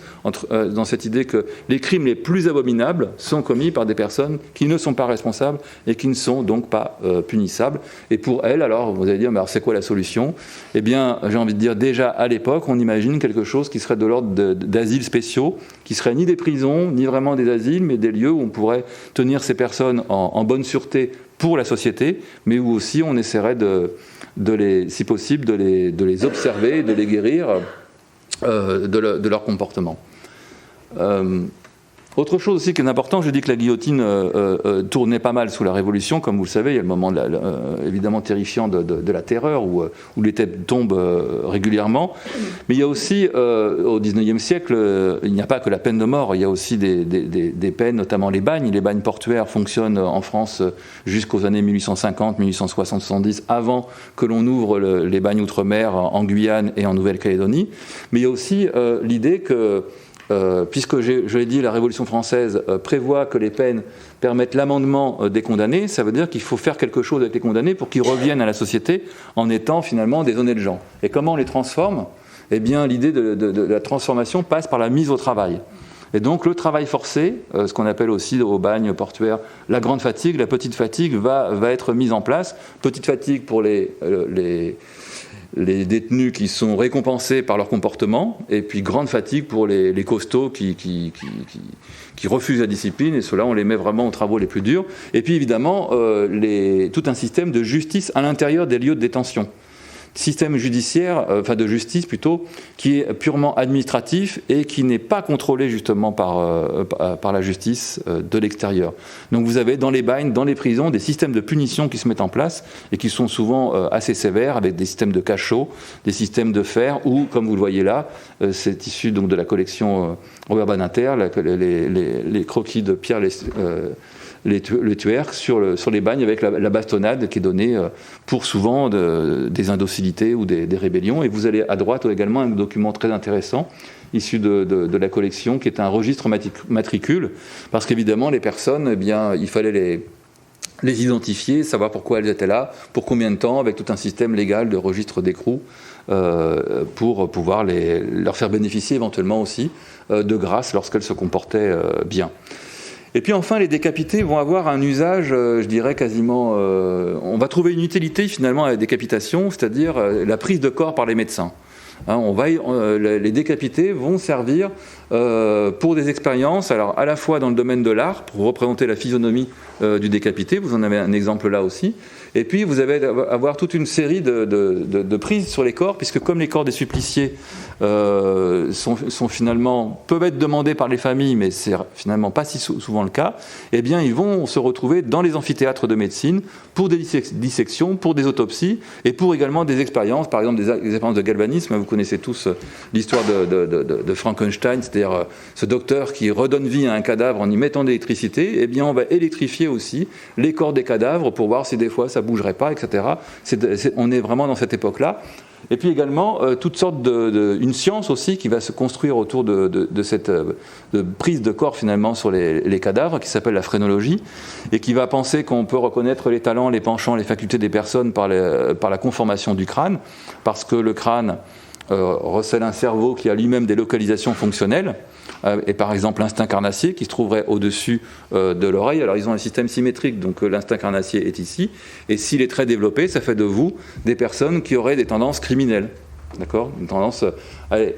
dans cette idée que les crimes les plus abominables sont commis par des personnes qui ne sont pas responsables et qui ne sont donc pas punissables. Et pour elles, alors vous allez dire, mais alors c'est quoi la solution ? Eh bien, j'ai envie de dire, déjà à l'époque, on imagine quelque chose qui serait de l'ordre d'asiles spéciaux, qui seraient ni des prisons, ni vraiment des asiles, mais des lieux où on pourrait tenir ces personnes en bonne sûreté pour la société, mais où aussi on essaierait si possible, de les observer, de les guérir de leur comportement. Autre chose aussi qui est important, je dis que la guillotine tournait pas mal sous la Révolution, comme vous le savez, il y a le moment évidemment terrifiant de la terreur où les têtes tombent régulièrement, mais il y a aussi au XIXe siècle, il n'y a pas que la peine de mort, il y a aussi des peines, notamment les bagnes. Les bagnes portuaires fonctionnent en France jusqu'aux années 1850, 1860, 70, avant que l'on ouvre les bagnes outre-mer en Guyane et en Nouvelle-Calédonie, mais il y a aussi l'idée que puisque je l'ai dit, la Révolution française prévoit que les peines permettent l'amendement des condamnés, ça veut dire qu'il faut faire quelque chose avec les condamnés pour qu'ils reviennent à la société en étant finalement des honnêtes gens. Et comment on les transforme ? Eh bien, l'idée de la transformation passe par la mise au travail. Et donc le travail forcé, ce qu'on appelle aussi au bagne portuaire la grande fatigue, la petite fatigue va être mise en place. Petite fatigue pour les détenus qui sont récompensés par leur comportement, et puis grande fatigue pour les costauds qui refusent la discipline, et ceux-là on les met vraiment aux travaux les plus durs. Et puis évidemment tout un système de justice à l'intérieur des lieux de détention. Système judiciaire, de justice plutôt, qui est purement administratif et qui n'est pas contrôlé justement par la justice de l'extérieur. Donc vous avez dans les bagnes, dans les prisons, des systèmes de punition qui se mettent en place et qui sont souvent assez sévères, avec des systèmes de cachot, des systèmes de fer, ou comme vous le voyez là, c'est issu donc de la collection Robert Badinter, les croquis de Pierre les tueurs sur les bagnes avec la bastonnade qui est donnée pour souvent des indocilités ou des rébellions. Et vous avez à droite également un document très intéressant issu de la collection qui est un registre matricule, parce qu'évidemment les personnes, eh bien, il fallait les identifier, savoir pourquoi elles étaient là, pour combien de temps, avec tout un système légal de registre d'écrou pour pouvoir leur faire bénéficier éventuellement aussi de grâce lorsqu'elles se comportaient bien. Et puis enfin, les décapités vont avoir un usage, je dirais quasiment... on va trouver une utilité finalement à la décapitation, c'est-à-dire la prise de corps par les médecins. Les décapités vont servir pour des expériences, alors à la fois dans le domaine de l'art, pour représenter la physionomie du décapité, vous en avez un exemple là aussi, et puis vous allez avoir toute une série de prises sur les corps, puisque comme les corps des suppliciés sont finalement, peuvent être demandés par les familles, mais c'est finalement pas si souvent le cas, eh bien ils vont se retrouver dans les amphithéâtres de médecine pour des dissections, pour des autopsies, et pour également des expériences, par exemple des expériences de galvanisme. Vous connaissez tous l'histoire de Frankenstein, c'est-à-dire ce docteur qui redonne vie à un cadavre en y mettant de l'électricité. Eh bien on va électrifier aussi les corps des cadavres pour voir si des fois ça bougerait pas, etc. On est vraiment dans cette époque-là. Et puis également toutes sortes une science aussi qui va se construire autour de cette prise de corps finalement sur les cadavres, qui s'appelle la phrénologie, et qui va penser qu'on peut reconnaître les talents, les penchants, les facultés des personnes par la conformation du crâne, parce que le crâne recèle un cerveau qui a lui-même des localisations fonctionnelles. et par exemple l'instinct carnassier qui se trouverait au-dessus de l'oreille. Alors ils ont un système symétrique, donc l'instinct carnassier est ici, et s'il est très développé, ça fait de vous des personnes qui auraient des tendances criminelles. D'accord ? Une tendance.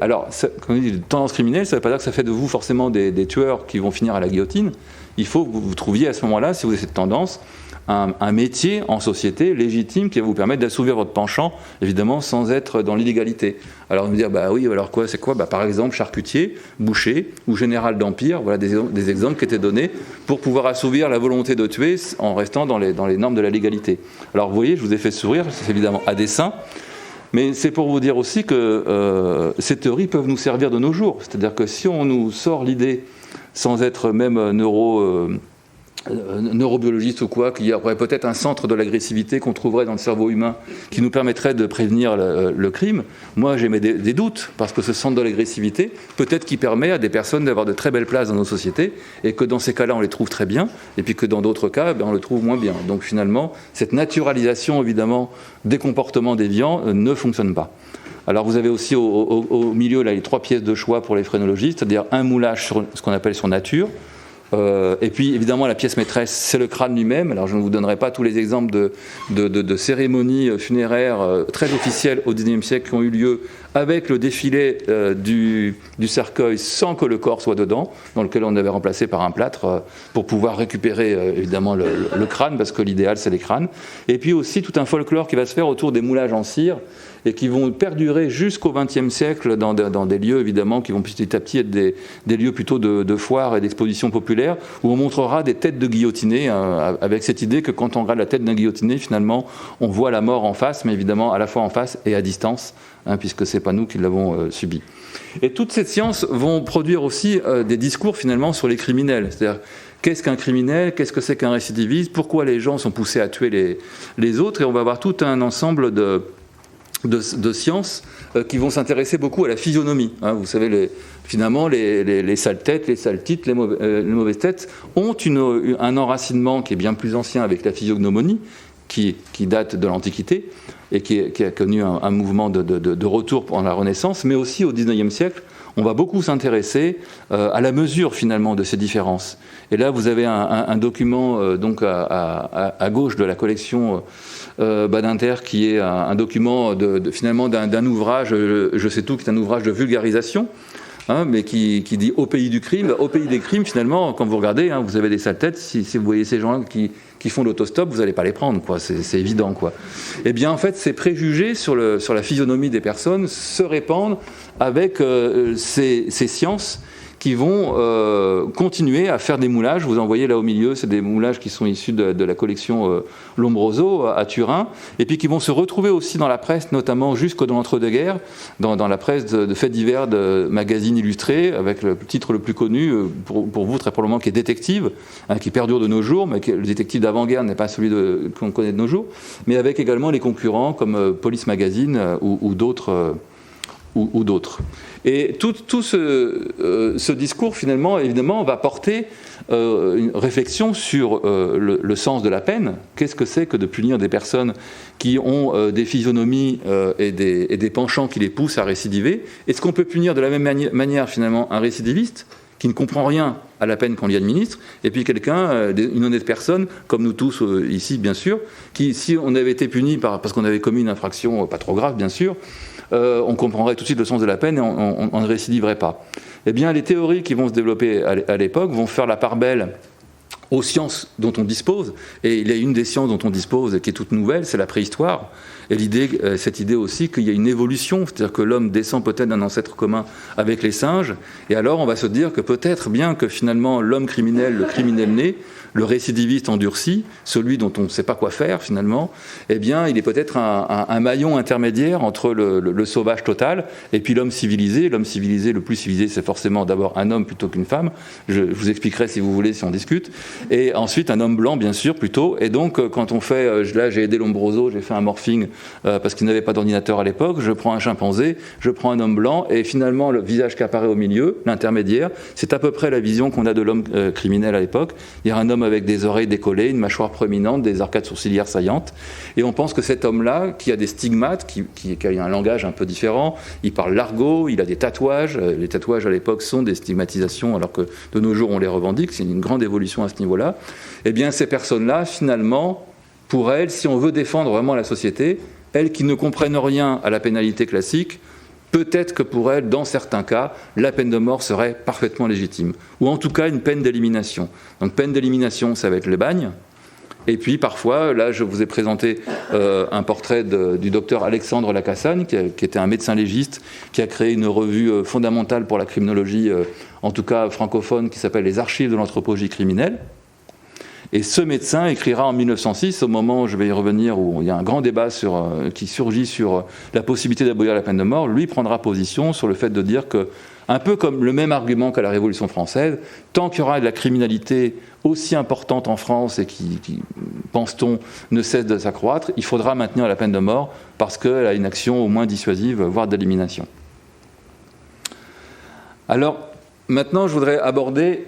Alors, quand on dit tendance criminelle, ça ne veut pas dire que ça fait de vous forcément des tueurs qui vont finir à la guillotine. Il faut que vous trouviez à ce moment-là, si vous avez cette tendance, un métier en société légitime qui va vous permettre d'assouvir votre penchant, évidemment, sans être dans l'illégalité. Alors, on va me dire, bah oui, alors quoi, c'est quoi ? Bah, par exemple, charcutier, boucher ou général d'empire, voilà des exemples qui étaient donnés pour pouvoir assouvir la volonté de tuer en restant dans les normes de la légalité. Alors, vous voyez, je vous ai fait sourire, c'est évidemment à dessein. Mais c'est pour vous dire aussi que ces théories peuvent nous servir de nos jours. C'est-à-dire que si on nous sort l'idée, sans être même neurobiologiste ou quoi, qu'il y aurait peut-être un centre de l'agressivité qu'on trouverait dans le cerveau humain qui nous permettrait de prévenir le crime, moi j'ai des doutes, parce que ce centre de l'agressivité, peut-être qu'il permet à des personnes d'avoir de très belles places dans nos sociétés, et que dans ces cas-là on les trouve très bien, et puis que dans d'autres cas on le trouve moins bien. Donc finalement, cette naturalisation évidemment des comportements déviants ne fonctionne pas. Alors vous avez aussi au milieu là, les 3 pièces de choix pour les phrénologistes, c'est-à-dire un moulage sur ce qu'on appelle sur nature, et puis évidemment la pièce maîtresse c'est le crâne lui-même. Alors je ne vous donnerai pas tous les exemples de cérémonies funéraires très officielles au XIXe siècle qui ont eu lieu avec le défilé du cercueil sans que le corps soit dedans, dans lequel on avait remplacé par un plâtre pour pouvoir récupérer évidemment le crâne, parce que l'idéal c'est les crânes. Et puis aussi tout un folklore qui va se faire autour des moulages en cire et qui vont perdurer jusqu'au XXe siècle dans des lieux évidemment qui vont petit à petit être des lieux plutôt de foires et d'expositions populaires, où on montrera des têtes de guillotinés, avec cette idée que quand on regarde la tête d'un guillotiné, finalement on voit la mort en face, mais évidemment à la fois en face et à distance, puisque c'est pas nous qui l'avons subi. Et toutes ces sciences vont produire aussi des discours finalement sur les criminels, c'est-à-dire qu'est-ce qu'un criminel, qu'est-ce que c'est qu'un récidiviste, pourquoi les gens sont poussés à tuer les autres, et on va avoir tout un ensemble de sciences qui vont s'intéresser beaucoup à la physionomie. Vous savez, finalement, les sales têtes, les sales tites, les mauvaises têtes ont un enracinement qui est bien plus ancien avec la physiognomonie, qui date de l'Antiquité et qui a connu un mouvement de retour pendant la Renaissance, mais aussi au XIXe siècle. On va beaucoup s'intéresser à la mesure finalement de ces différences. Et là, vous avez un document donc à gauche de la collection Badinter, qui est un document finalement d'un ouvrage, je sais tout, qui est un ouvrage de vulgarisation, mais qui dit au pays du crime. Au pays des crimes, finalement, quand vous regardez, vous avez des sales têtes. Si vous voyez ces gens qui font l'autostop, vous n'allez pas les prendre, quoi. C'est évident, quoi. Eh bien, en fait, ces préjugés sur la physionomie des personnes se répandent avec ces sciences qui vont continuer à faire des moulages. Vous en voyez là au milieu, c'est des moulages qui sont issus de la collection Lombroso à Turin, et puis qui vont se retrouver aussi dans la presse, notamment jusque dans l'entre-deux-guerres, dans la presse de faits divers, de magazines illustrés, avec le titre le plus connu, pour vous très probablement, qui est Détective, qui perdure de nos jours, mais le détective d'avant-guerre n'est pas celui qu'on connaît de nos jours, mais avec également les concurrents comme Police Magazine ou d'autres. Et tout ce discours, finalement, évidemment, va porter une réflexion sur le sens de la peine. Qu'est-ce que c'est que de punir des personnes qui ont des physionomies et des penchants qui les poussent à récidiver ? Est-ce qu'on peut punir de la même manière, finalement, un récidiviste qui ne comprend rien à la peine qu'on lui administre, et puis quelqu'un, une honnête personne, comme nous tous ici, bien sûr, qui, si on avait été puni parce qu'on avait commis une infraction pas trop grave, bien sûr, on comprendrait tout de suite le sens de la peine et on ne récidiverait pas. Eh bien, les théories qui vont se développer à l'époque vont faire la part belle aux sciences dont on dispose, et il y a une des sciences dont on dispose qui est toute nouvelle, c'est la préhistoire, et cette idée aussi qu'il y a une évolution, c'est-à-dire que l'homme descend peut-être d'un ancêtre commun avec les singes, et alors on va se dire que peut-être bien que finalement l'homme criminel, le criminel né, le récidiviste endurci, celui dont on ne sait pas quoi faire finalement, eh bien il est peut-être un maillon intermédiaire entre le sauvage total et puis l'homme civilisé. L'homme civilisé, le plus civilisé, c'est forcément d'abord un homme plutôt qu'une femme. Je vous expliquerai si vous voulez, si on discute. Et ensuite un homme blanc, bien sûr, plutôt. Et donc, quand on fait, là j'ai aidé Lombroso, j'ai fait un morphing parce qu'il n'avait pas d'ordinateur à l'époque, je prends un chimpanzé, je prends un homme blanc, et finalement le visage qui apparaît au milieu, l'intermédiaire, c'est à peu près la vision qu'on a de l'homme criminel à l'époque. Il y a un homme avec des oreilles décollées, une mâchoire proéminente, des arcades sourcilières saillantes, et on pense que cet homme-là, qui a des stigmates, qui a un langage un peu différent, il parle l'argot, il a des tatouages, les tatouages à l'époque sont des stigmatisations, alors que de nos jours on les revendique, c'est une grande évolution à ce niveau-là. Eh bien ces personnes-là, finalement, pour elles, si on veut défendre vraiment la société, elles qui ne comprennent rien à la pénalité classique, peut-être que pour elles, dans certains cas, la peine de mort serait parfaitement légitime. Ou en tout cas une peine d'élimination. Donc peine d'élimination, ça va être le bagne. Et puis parfois, là je vous ai présenté un portrait du docteur Alexandre Lacassagne, qui était un médecin légiste, qui a créé une revue fondamentale pour la criminologie, en tout cas francophone, qui s'appelle Les Archives de l'anthropologie criminelle. Et ce médecin écrira en 1906, au moment, je vais y revenir, où il y a un grand débat qui surgit sur la possibilité d'abolir la peine de mort, lui prendra position sur le fait de dire que, un peu comme le même argument qu'à la Révolution française, tant qu'il y aura de la criminalité aussi importante en France et qui pense-t-on, ne cesse de s'accroître, il faudra maintenir la peine de mort parce qu'elle a une action au moins dissuasive, voire d'élimination. Alors, maintenant, je voudrais aborder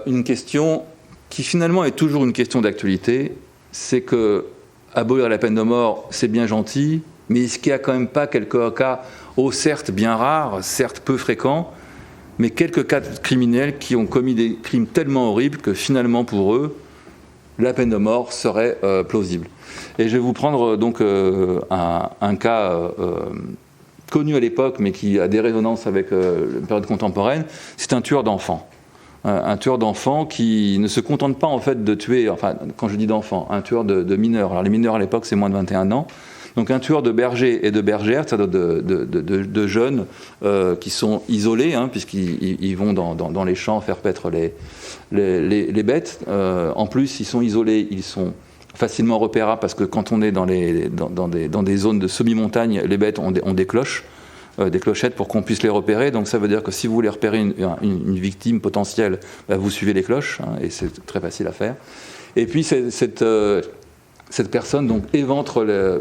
une question qui finalement est toujours une question d'actualité, c'est que abolir la peine de mort, c'est bien gentil, mais est-ce qu'il n'y a quand même pas quelques cas, certes bien rares, certes peu fréquents, mais quelques cas de criminels qui ont commis des crimes tellement horribles que finalement pour eux, la peine de mort serait plausible. Et je vais vous prendre donc un cas connu à l'époque, mais qui a des résonances avec la période contemporaine, c'est un tueur d'enfants. Un tueur d'enfants qui ne se contente pas en fait de tuer, enfin quand je dis d'enfants, un tueur de mineurs. Alors les mineurs à l'époque c'est moins de 21 ans. Donc un tueur de bergers et de bergères, c'est-à-dire de jeunes qui sont isolés, puisqu'ils vont dans les champs faire paître les bêtes. En plus ils sont isolés, ils sont facilement repérables parce que quand on est dans des zones de semi-montagne, les bêtes ont des cloches. Des clochettes pour qu'on puisse les repérer. Donc ça veut dire que si vous voulez repérer une victime potentielle, vous suivez les cloches, et c'est très facile à faire. Et puis cette personne donc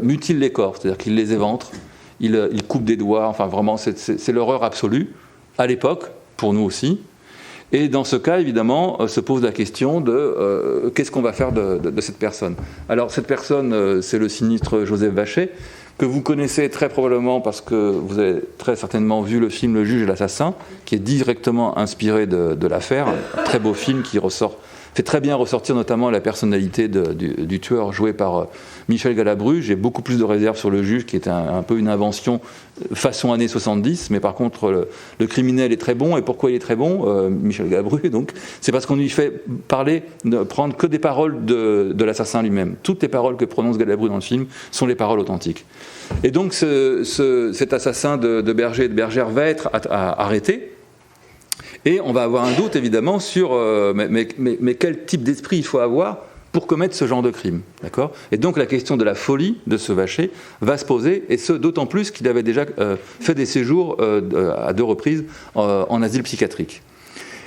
mutile les corps, c'est-à-dire qu'il les éventre, il coupe des doigts, enfin vraiment c'est l'horreur absolue, à l'époque, pour nous aussi. Et dans ce cas, évidemment, se pose la question de qu'est-ce qu'on va faire de cette personne. Alors cette personne, c'est le sinistre Joseph Vachet, que vous connaissez très probablement parce que vous avez très certainement vu le film Le Juge et l'Assassin, qui est directement inspiré de l'affaire. Un très beau film qui fait très bien ressortir notamment la personnalité du tueur joué par Michel Galabru. J'ai beaucoup plus de réserves sur Le Juge, qui est un peu une invention façon années 70, mais par contre le criminel est très bon. Et pourquoi il est très bon, Michel Galabru, donc, c'est parce qu'on lui fait prendre que des paroles de l'assassin lui-même. Toutes les paroles que prononce Galabru dans le film sont les paroles authentiques. Et donc cet assassin de berger et de bergère va être arrêté. Et on va avoir un doute évidemment sur mais quel type d'esprit il faut avoir pour commettre ce genre de crime, d'accord ? Et donc la question de la folie de ce Vachet va se poser, et ce d'autant plus qu'il avait déjà fait des séjours à 2 reprises en asile psychiatrique.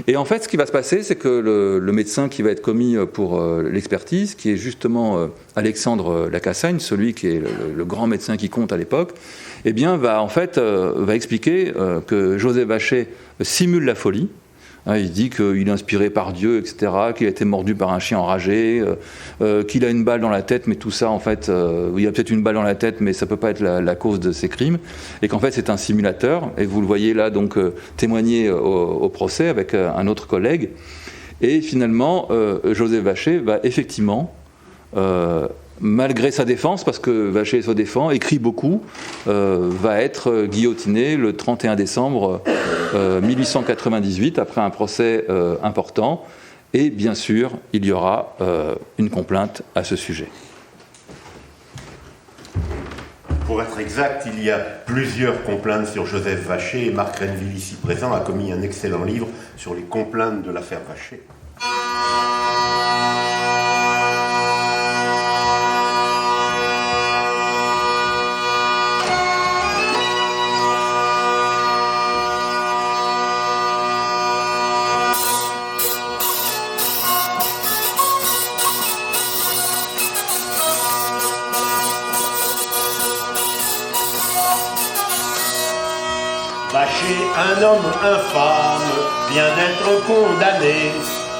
Et en fait, ce qui va se passer, c'est que le médecin qui va être commis pour l'expertise, qui est justement Alexandre Lacassagne, celui qui est le grand médecin qui compte à l'époque, eh bien, va expliquer que Joseph Vachet simule la folie. Il dit qu'il est inspiré par Dieu, etc., qu'il a été mordu par un chien enragé, qu'il a une balle dans la tête, mais tout ça, en fait, il y a peut-être une balle dans la tête, mais ça ne peut pas être la cause de ses crimes, et qu'en fait, c'est un simulateur, et vous le voyez là, donc, témoigner au procès avec un autre collègue. Et finalement, Joseph Vachet va effectivement, malgré sa défense, parce que Vachet se défend, écrit beaucoup, va être guillotiné le 31 décembre 1898, après un procès important, et bien sûr, il y aura une complainte à ce sujet. Pour être exact, il y a plusieurs complaintes sur Joseph Vachet, et Marc Renneville, ici présent, a commis un excellent livre sur les complaintes de l'affaire Vachet. Vacher, un homme infâme, vient d'être condamné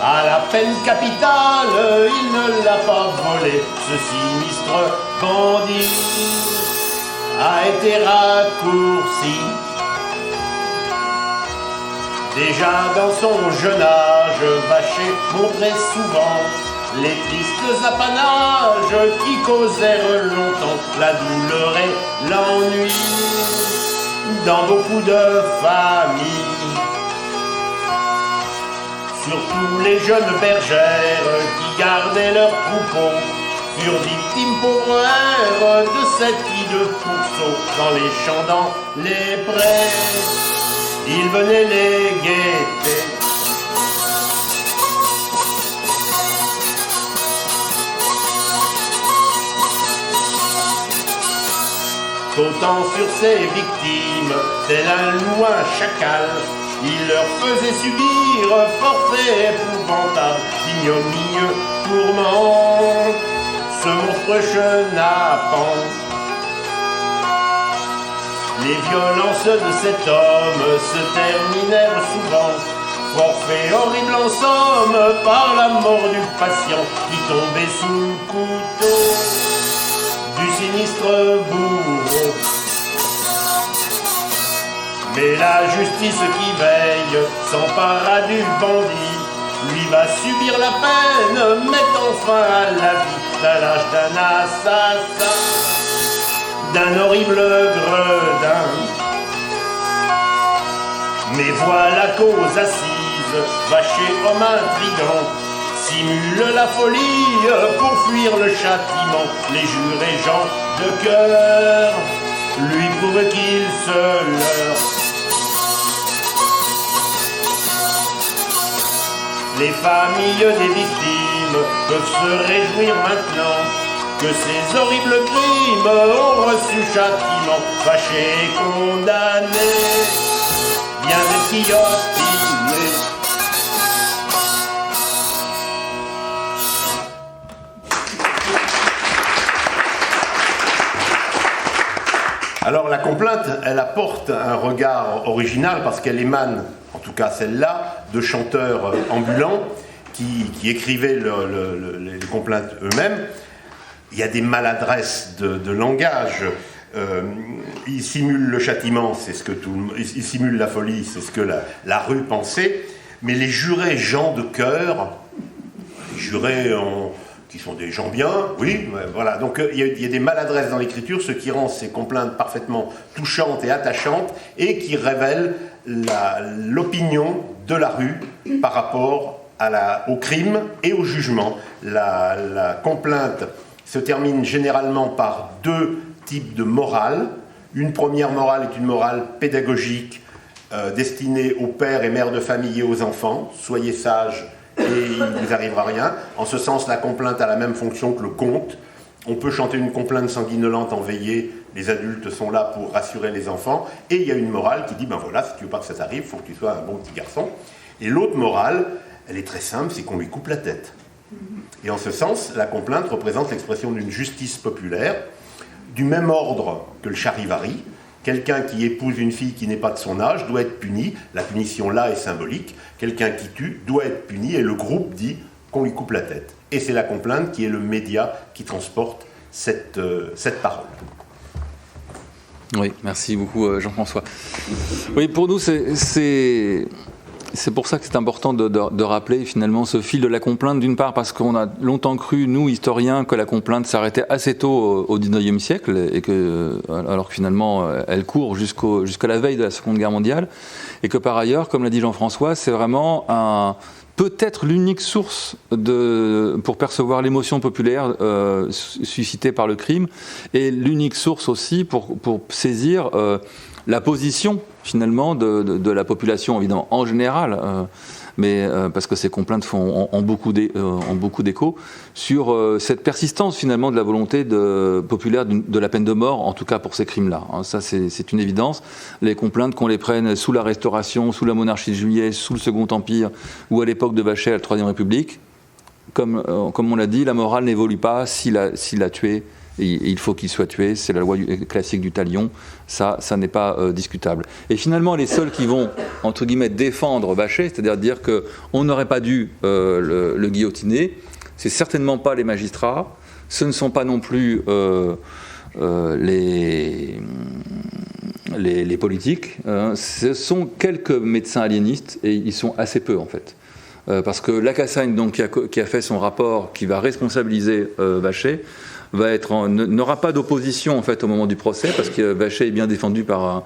à la peine capitale, il ne l'a pas volé. Ce sinistre bandit a été raccourci. Déjà dans son jeune âge, Vacher montrait souvent les tristes apanages qui causèrent longtemps la douleur et l'ennui dans beaucoup de familles. Surtout les jeunes bergères qui gardaient leurs troupeaux furent victimes pauvres de cette idée de pourceaux dans les champs, dans les prés. Ils venaient les guetter. Sautant sur ses victimes, tel un loup, un chacal, il leur faisait subir forfait épouvantable, ignominieux tourment, ce monstre chenapan. Les violences de cet homme se terminèrent souvent, forfait horrible en somme, par la mort du patient qui tombait sous le couteau du sinistre bourreau. Mais la justice qui veille s'empara du bandit, lui va subir la peine, mettant fin à la vie d'un lâche, d'un assassin, d'un horrible gredin. Mais voilà qu'aux assises, Vacher, homme intrigant, simule la folie pour fuir le châtiment. Les jurés gens de cœur lui prouvent qu'il se leurre. Les familles des victimes peuvent se réjouir maintenant que ces horribles crimes ont reçu châtiment. Vacher et condamné, bien des guillotinés. Alors la complainte, elle apporte un regard original parce qu'elle émane, en tout cas celle-là, de chanteurs ambulants qui écrivaient les complaintes eux-mêmes. Il y a des maladresses de langage. Ils simulent le châtiment, c'est ce que ils simulent la folie, c'est ce que la rue pensait. Mais les jurés gens de cœur, les jurés qui sont des gens bien, oui, voilà. Donc il y a des maladresses dans l'écriture, ce qui rend ces complaintes parfaitement touchantes et attachantes et qui révèlent l'opinion de la rue par rapport au crime et au jugement. La complainte se termine généralement par deux types de morale. Une première morale est une morale pédagogique destinée aux pères et mères de famille et aux enfants. Soyez sages et il ne vous arrivera rien. En ce sens, la complainte a la même fonction que le conte. On peut chanter une complainte sanguinolente en veillée, les adultes sont là pour rassurer les enfants, et il y a une morale qui dit, ben voilà, si tu veux pas que ça t'arrive, il faut que tu sois un bon petit garçon. Et l'autre morale, elle est très simple, c'est qu'on lui coupe la tête. Et en ce sens, la complainte représente l'expression d'une justice populaire, du même ordre que le charivari. Quelqu'un qui épouse une fille qui n'est pas de son âge doit être puni, la punition là est symbolique, quelqu'un qui tue doit être puni, et le groupe dit qu'on lui coupe la tête. Et c'est la complainte qui est le média qui transporte cette parole. Oui, merci beaucoup Jean-François. Oui, pour nous, c'est pour ça que c'est important de rappeler finalement ce fil de la complainte, d'une part parce qu'on a longtemps cru, nous historiens, que la complainte s'arrêtait assez tôt au XIXe siècle, et alors que finalement elle court jusqu'à la veille de la Seconde Guerre mondiale, et que par ailleurs, comme l'a dit Jean-François, c'est vraiment peut-être l'unique source pour percevoir l'émotion populaire suscitée par le crime, et l'unique source aussi pour saisir la position finalement de la population, évidemment en général, mais parce que ces complaintes ont beaucoup d'écho sur cette persistance finalement de la volonté populaire de la peine de mort, en tout cas pour ces crimes-là. Ça, c'est une évidence. Les complaintes, qu'on les prenne sous la Restauration, sous la monarchie de Juillet, sous le Second Empire, ou à l'époque de Vacher, à la Troisième République, comme on l'a dit, la morale n'évolue pas s'il a tué il faut qu'il soit tué, c'est la loi classique du talion, ça n'est pas discutable. Et finalement, les seuls qui vont, entre guillemets, défendre Vacher, c'est-à-dire dire qu'on n'aurait pas dû le guillotiner, c'est certainement pas les magistrats, ce ne sont pas non plus les politiques, ce sont quelques médecins aliénistes, et ils sont assez peu en fait. Parce que Lacassagne, donc, qui a fait son rapport, qui va responsabiliser Vacher, n'aura pas d'opposition en fait au moment du procès, parce que Vacher est bien défendu par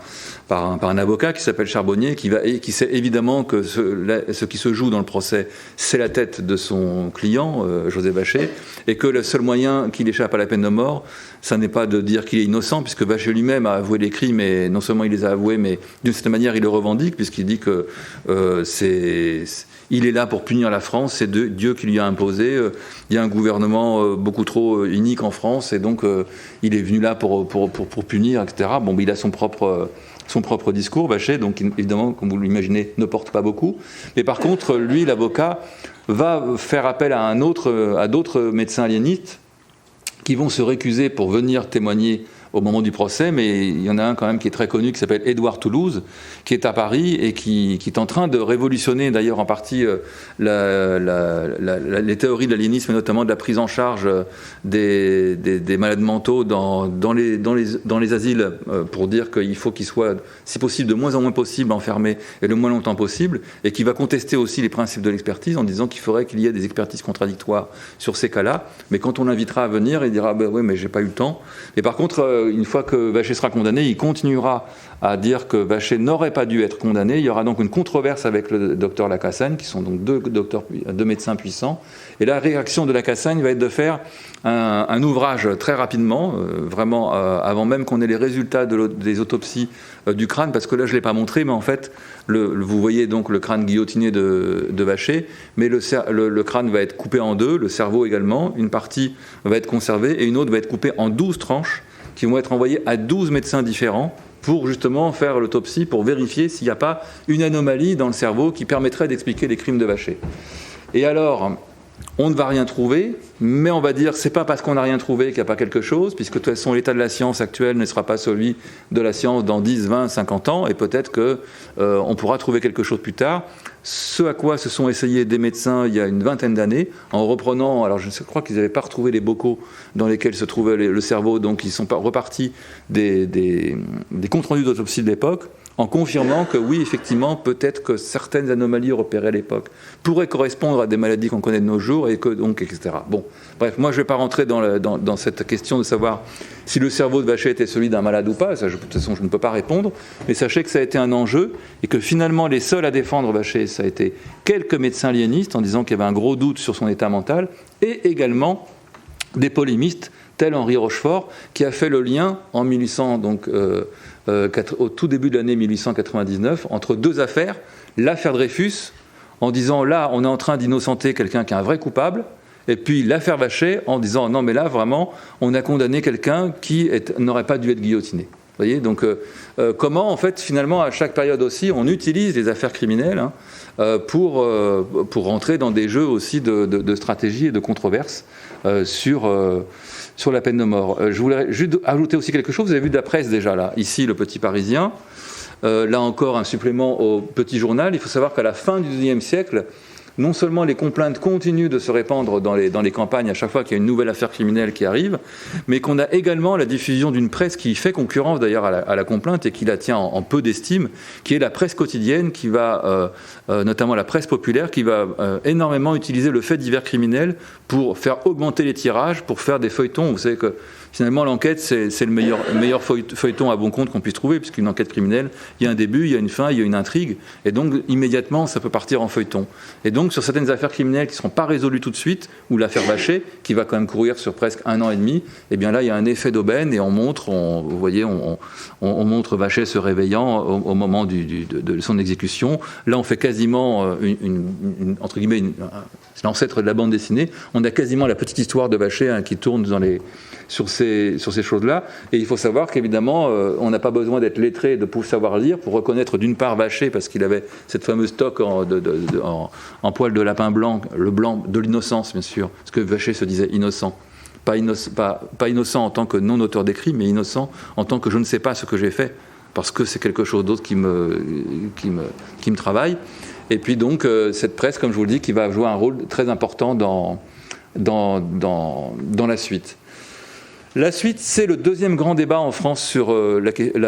un avocat qui s'appelle Charbonnier, qui sait évidemment que ce qui se joue dans le procès, c'est la tête de son client, José Vacher, et que le seul moyen qu'il échappe à la peine de mort, ça n'est pas de dire qu'il est innocent, puisque Vacher lui-même a avoué les crimes, et non seulement il les a avoués, mais d'une certaine manière il le revendique, puisqu'il dit que il est là pour punir la France, c'est Dieu qui lui a imposé. Il y a un gouvernement beaucoup trop unique en France, et donc il est venu là pour punir, etc. Bon, il a son propre discours, Vacher, donc évidemment, comme vous l'imaginez, ne porte pas beaucoup. Mais par contre, lui, l'avocat, va faire appel à d'autres médecins aliénistes qui vont se récuser pour venir témoigner au moment du procès, mais il y en a un quand même qui est très connu, qui s'appelle Édouard Toulouse, qui est à Paris et qui est en train de révolutionner d'ailleurs en partie les théories de l'aliénisme, et notamment de la prise en charge des malades mentaux dans les asiles, pour dire qu'il faut qu'ils soient, si possible, de moins en moins possible enfermés et le moins longtemps possible, et qui va contester aussi les principes de l'expertise en disant qu'il faudrait qu'il y ait des expertises contradictoires sur ces cas-là, mais quand on l'invitera à venir, il dira oui, mais j'ai pas eu le temps. Et par contre, une fois que Vacher sera condamné, il continuera à dire que Vacher n'aurait pas dû être condamné. Il y aura donc une controverse avec le docteur Lacassagne, qui sont donc deux médecins puissants. Et la réaction de Lacassagne va être de faire un ouvrage très rapidement, vraiment avant même qu'on ait les résultats des autopsies du crâne, parce que là je ne l'ai pas montré, mais en fait, vous voyez donc le crâne guillotiné de Vacher, mais le crâne va être coupé en deux, le cerveau également, une partie va être conservée et une autre va être coupée en 12 tranches, qui vont être envoyés à 12 médecins différents pour justement faire l'autopsie, pour vérifier s'il n'y a pas une anomalie dans le cerveau qui permettrait d'expliquer les crimes de Vacher. Et alors, on ne va rien trouver, mais on va dire c'est pas parce qu'on n'a rien trouvé qu'il n'y a pas quelque chose, puisque de toute façon l'état de la science actuelle ne sera pas celui de la science dans 10, 20, 50 ans, et peut-être qu'on pourra trouver quelque chose plus tard. Ce à quoi se sont essayés des médecins il y a une vingtaine d'années, en reprenant, alors je crois qu'ils n'avaient pas retrouvé les bocaux dans lesquels se trouvait le cerveau, donc ils sont repartis des comptes rendus d'autopsie de l'époque, en confirmant que oui, effectivement, peut-être que certaines anomalies repérées à l'époque pourraient correspondre à des maladies qu'on connaît de nos jours, et que donc, etc. Bon, bref, moi je ne vais pas rentrer dans cette question de savoir si le cerveau de Vacher était celui d'un malade ou pas, ça, de toute façon je ne peux pas répondre, mais sachez que ça a été un enjeu, et que finalement les seuls à défendre Vacher, ça a été quelques médecins aliénistes, en disant qu'il y avait un gros doute sur son état mental, et également des polémistes, tel Henri Rochefort, qui a fait le lien en 1800, donc au tout début de l'année 1899, entre deux affaires, l'affaire Dreyfus, en disant là on est en train d'innocenter quelqu'un qui est un vrai coupable, et puis l'affaire Vacher, en disant non mais là vraiment on a condamné quelqu'un qui n'aurait pas dû être guillotiné. Vous voyez, donc comment en fait finalement à chaque période aussi on utilise les affaires criminelles pour rentrer dans des jeux aussi de stratégie et de controverses sur la peine de mort. Je voulais juste ajouter aussi quelque chose. Vous avez vu de la presse déjà là, ici le Petit Parisien, là encore un supplément au Petit Journal. Il faut savoir qu'à la fin du XIXe siècle, non seulement les complaintes continuent de se répandre dans les campagnes à chaque fois qu'il y a une nouvelle affaire criminelle qui arrive, mais qu'on a également la diffusion d'une presse qui fait concurrence d'ailleurs à la complainte et qui la tient en peu d'estime, qui est la presse quotidienne, qui va, notamment la presse populaire, qui va énormément utiliser le fait divers criminel pour faire augmenter les tirages, pour faire des feuilletons. Vous savez que finalement, l'enquête, c'est le meilleur feuilleton à bon compte qu'on puisse trouver, puisqu'une enquête criminelle, il y a un début, il y a une fin, il y a une intrigue, et donc immédiatement, ça peut partir en feuilleton. Et donc, sur certaines affaires criminelles qui ne seront pas résolues tout de suite, ou l'affaire Vacher, qui va quand même courir sur presque 1 an et demi, et bien là, il y a un effet d'aubaine, et on montre, vous voyez, on montre Vacher se réveillant au moment de son exécution. Là, on fait quasiment entre guillemets, c'est l'ancêtre de la bande dessinée. On a quasiment la petite histoire de Vacher qui tourne sur ces choses-là. Et il faut savoir qu'évidemment, on n'a pas besoin d'être lettré, de pouvoir savoir lire pour reconnaître d'une part Vacher, parce qu'il avait cette fameuse toque en poil de lapin blanc, le blanc de l'innocence, bien sûr, parce que Vacher se disait innocent. Pas innocent en tant que non-auteur des crimes, mais innocent en tant que je ne sais pas ce que j'ai fait, parce que c'est quelque chose d'autre qui me travaille. Et puis donc, cette presse, comme je vous le dis, qui va jouer un rôle très important dans la suite. La suite, c'est le deuxième grand débat en France sur la question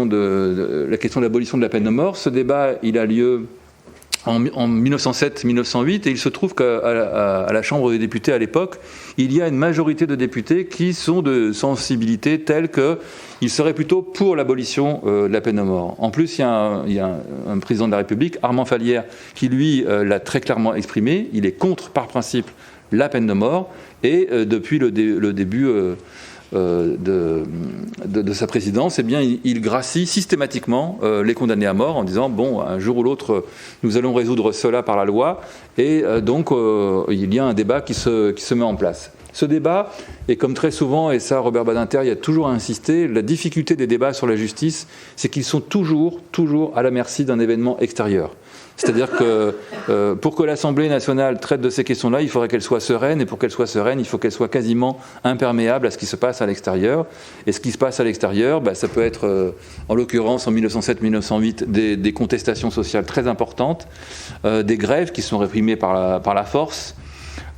de l'abolition de la peine de mort. Ce débat, il a lieu en 1907-1908, et il se trouve qu'à la Chambre des députés à l'époque, il y a une majorité de députés qui sont de sensibilité telle qu'ils seraient plutôt pour l'abolition de la peine de mort. En plus, il y a un président de la République, Armand Fallières, qui lui l'a très clairement exprimé. Il est contre, par principe, la peine de mort, et depuis le début de sa présidence, eh bien, il gracie systématiquement les condamnés à mort en disant bon, un jour ou l'autre, nous allons résoudre cela par la loi, et donc il y a un débat qui se met en place. Ce débat, et comme très souvent, et ça Robert Badinter y a toujours insisté, la difficulté des débats sur la justice, c'est qu'ils sont toujours à la merci d'un événement extérieur. C'est-à-dire que pour que l'Assemblée nationale traite de ces questions-là, il faudrait qu'elle soit sereine, et pour qu'elle soit sereine, il faut qu'elle soit quasiment imperméable à ce qui se passe à l'extérieur. Et ce qui se passe à l'extérieur, ça peut être, en l'occurrence, en 1907-1908, des contestations sociales très importantes, des grèves qui sont réprimées par la force,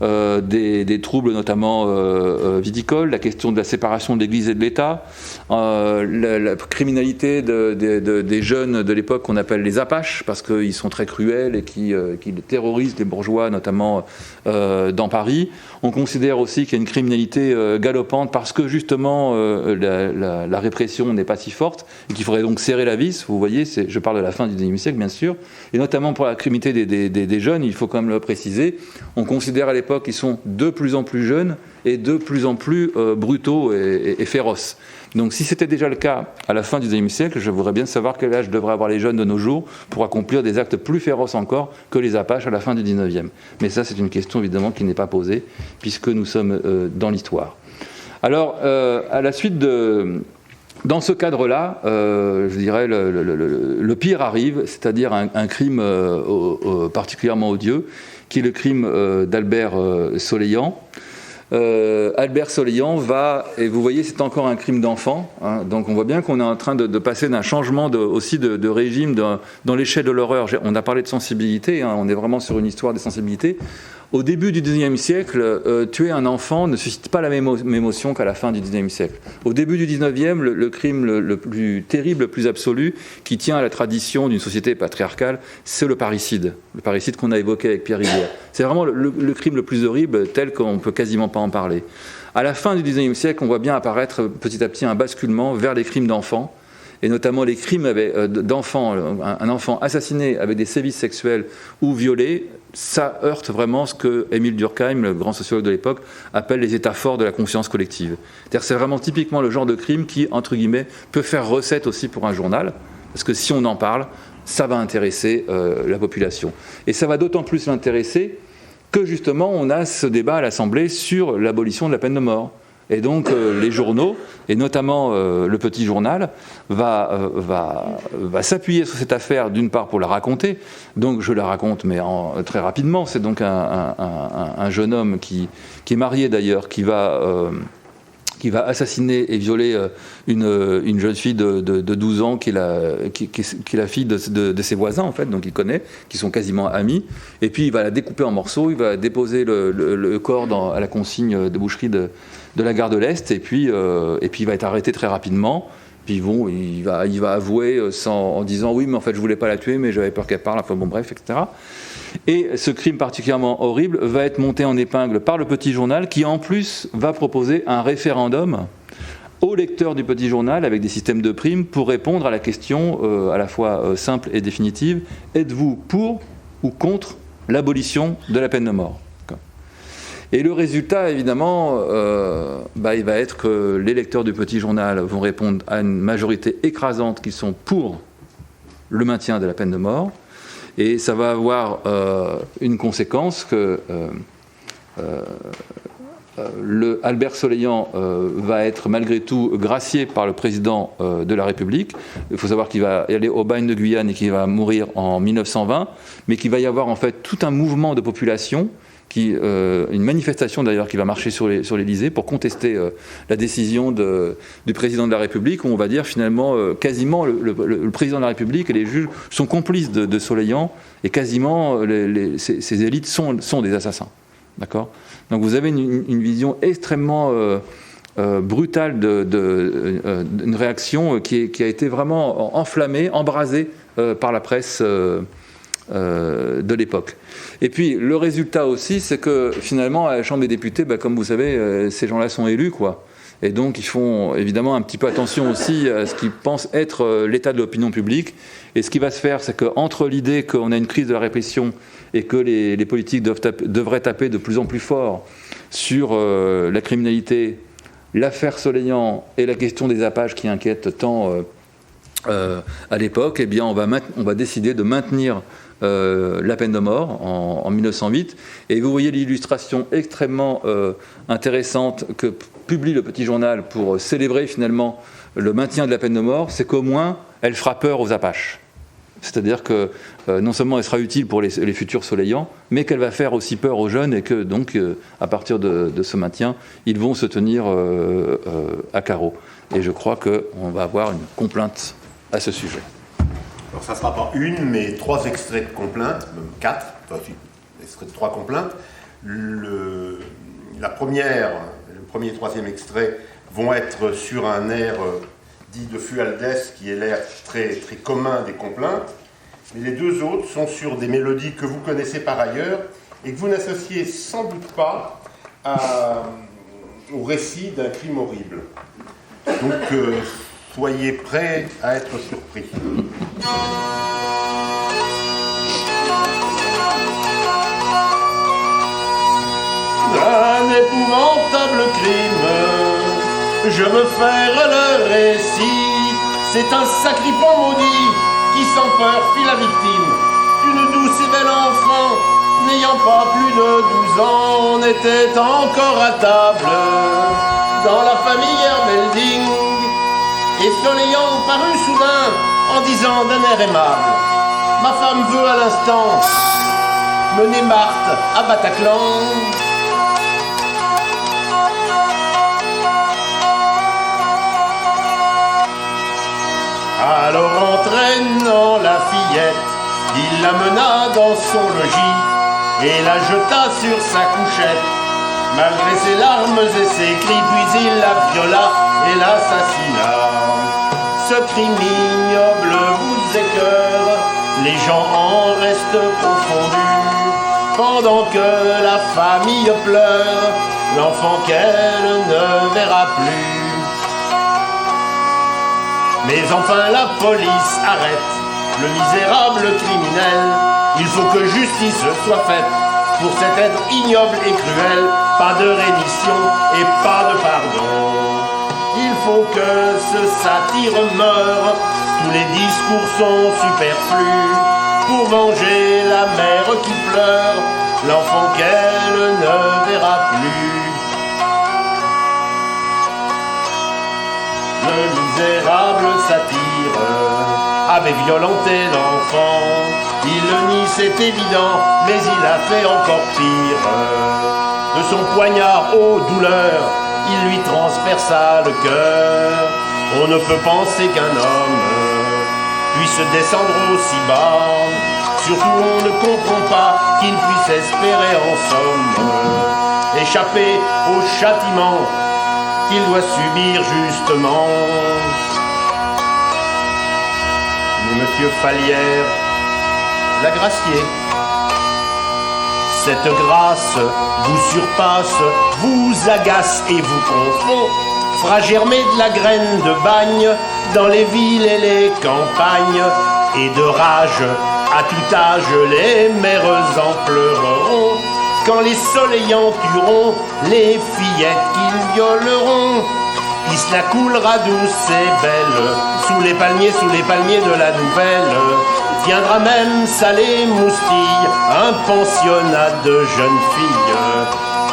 des troubles notamment viticoles, la question de la séparation de l'Église et de l'État, la criminalité des jeunes de l'époque qu'on appelle les Apaches, parce qu'ils sont très cruels et qui terrorisent les bourgeois, notamment dans Paris. On considère aussi qu'il y a une criminalité galopante parce que justement la répression n'est pas si forte et qu'il faudrait donc serrer la vis. Vous voyez, je parle de la fin du XIXe siècle, bien sûr, et notamment pour la criminalité des jeunes, il faut quand même le préciser. On considère à l'époque qu'ils sont de plus en plus jeunes et de plus en plus brutaux et féroces. Donc si c'était déjà le cas à la fin du XIXe siècle, je voudrais bien savoir quel âge devraient avoir les jeunes de nos jours pour accomplir des actes plus féroces encore que les Apaches à la fin du XIXe. Mais ça, c'est une question évidemment qui n'est pas posée, puisque nous sommes dans l'histoire. Alors, à la suite dans ce cadre-là, je dirais, le pire arrive, c'est-à-dire un crime particulièrement odieux, qui est le crime d'Albert Soleillant. Albert Soleillant et vous voyez, c'est encore un crime d'enfant, hein, donc on voit bien qu'on est en train de passer d'un changement aussi de régime dans l'échelle de l'horreur. On a parlé de sensibilité, hein, on est vraiment sur une histoire des sensibilités. Au début du XIXe siècle, tuer un enfant ne suscite pas la même émotion qu'à la fin du XIXe siècle. Au début du XIXe, le crime le plus terrible, le plus absolu, qui tient à la tradition d'une société patriarcale, c'est le parricide. Le parricide qu'on a évoqué avec Pierre Rivière. C'est vraiment le crime le plus horrible, tel qu'on ne peut quasiment pas en parler. À la fin du XIXe siècle, on voit bien apparaître petit à petit un basculement vers les crimes d'enfants, et notamment les crimes d'enfants, un enfant assassiné avec des sévices sexuels ou violé, ça heurte vraiment ce que Émile Durkheim, le grand sociologue de l'époque, appelle les états forts de la conscience collective. C'est-à-dire c'est vraiment typiquement le genre de crime qui, entre guillemets, peut faire recette aussi pour un journal, parce que si on en parle, ça va intéresser la population. Et ça va d'autant plus l'intéresser que justement on a ce débat à l'Assemblée sur l'abolition de la peine de mort. Et donc les journaux, et notamment le Petit Journal, va s'appuyer sur cette affaire d'une part pour la raconter. Donc je la raconte, mais très rapidement. C'est donc un jeune homme qui est marié d'ailleurs, qui va assassiner et violer une jeune fille de 12 ans qui est la fille de ses voisins, en fait, donc il connaît, qui sont quasiment amis. Et puis il va la découper en morceaux, il va déposer le corps à la consigne de boucherie de la gare de l'Est, et puis il va être arrêté très rapidement. Puis bon, il va avouer en disant oui, mais en fait je voulais pas la tuer, mais j'avais peur qu'elle parle, enfin bon bref, etc. Et ce crime particulièrement horrible va être monté en épingle par le Petit Journal, qui en plus va proposer un référendum aux lecteurs du Petit Journal avec des systèmes de primes pour répondre à la question à la fois simple et définitive: êtes-vous pour ou contre l'abolition de la peine de mort? Et le résultat, évidemment, il va être que les lecteurs du Petit Journal vont répondre à une majorité écrasante qui sont pour le maintien de la peine de mort. Et ça va avoir une conséquence que Albert Soleillant va être malgré tout gracié par le président de la République. Il faut savoir qu'il va aller au bagne de Guyane et qu'il va mourir en 1920, mais qu'il va y avoir en fait tout un mouvement de population une manifestation d'ailleurs qui va marcher sur l'Élysée pour contester la décision du président de la République, où on va dire finalement quasiment le président de la République et les juges sont complices de Soleian, et quasiment ces élites sont des assassins. D'accord ? Donc vous avez une vision extrêmement brutale d'une réaction qui a été vraiment enflammée, embrasée par la presse de l'époque. Et puis le résultat aussi, c'est que finalement à la Chambre des députés, comme vous savez, ces gens-là sont élus, quoi. Et donc ils font évidemment un petit peu attention aussi à ce qu'ils pensent être l'état de l'opinion publique. Et ce qui va se faire, c'est qu'entre l'idée qu'on a une crise de la répression et que les politiques devraient taper de plus en plus fort sur la criminalité, l'affaire Soleian et la question des Apaches qui inquiètent tant à l'époque, eh bien on va décider de maintenir la peine de mort en 1908. Et vous voyez l'illustration extrêmement intéressante que publie le Petit Journal pour célébrer finalement le maintien de la peine de mort, c'est qu'au moins elle fera peur aux Apaches. C'est-à-dire que non seulement elle sera utile pour les futurs Soleians, mais qu'elle va faire aussi peur aux jeunes, et que donc à partir de ce maintien, ils vont se tenir à carreau. Et je crois qu'on va avoir une complainte à ce sujet. Alors ça ne sera pas une, mais 3 extraits de complaintes, même 4, extraits de 3 complaintes. Le premier et 3e extrait vont être sur un air dit de Fualdès, qui est l'air très, très commun des complaintes. Mais les 2 autres sont sur des mélodies que vous connaissez par ailleurs et que vous n'associez sans doute pas au récit d'un crime horrible. Donc, soyez prêts à être surpris. Un épouvantable crime, je veux faire le récit. C'est un sacripant maudit qui sans peur fit la victime d'une douce et belle enfant, n'ayant pas plus de 12 ans. On était encore à table dans la famille Ermelding, et Soleian parut soudain en disant d'un air aimable: ma femme veut à l'instant mener Marthe à Bataclan. Alors entraînant la fillette, il la mena dans son logis et la jeta sur sa couchette. Malgré ses larmes et ses cris, puis il la viola et l'assassina. Ce crime ignoble vous écœure, les gens en restent confondus. Pendant que la famille pleure, l'enfant qu'elle ne verra plus. Mais enfin la police arrête le misérable criminel. Il faut que justice soit faite pour cet être ignoble et cruel. Pas de rémission et pas de pardon. Il faut que ce satire meure. Tous les discours sont superflus pour venger la mère qui pleure, l'enfant qu'elle ne verra plus. Le misérable satire avait violenté l'enfant. Il le nie, c'est évident, mais il a fait encore pire. De son poignard aux douleurs, il lui transperça le cœur. On ne peut penser qu'un homme puisse descendre aussi bas. Surtout on ne comprend pas qu'il puisse espérer en somme échapper au châtiment qu'il doit subir justement. Mais monsieur Fallière l'a gracié. Cette grâce vous surpasse, vous agace et vous confond, fera germer de la graine de bagne dans les villes et les campagnes, et de rage à tout âge les mères en pleureront, quand les Soleians tueront les fillettes qu'ils violeront. Il se la coulera douce et belle sous les palmiers de la Nouvelle. Viendra même saler moustille un pensionnat de jeunes filles.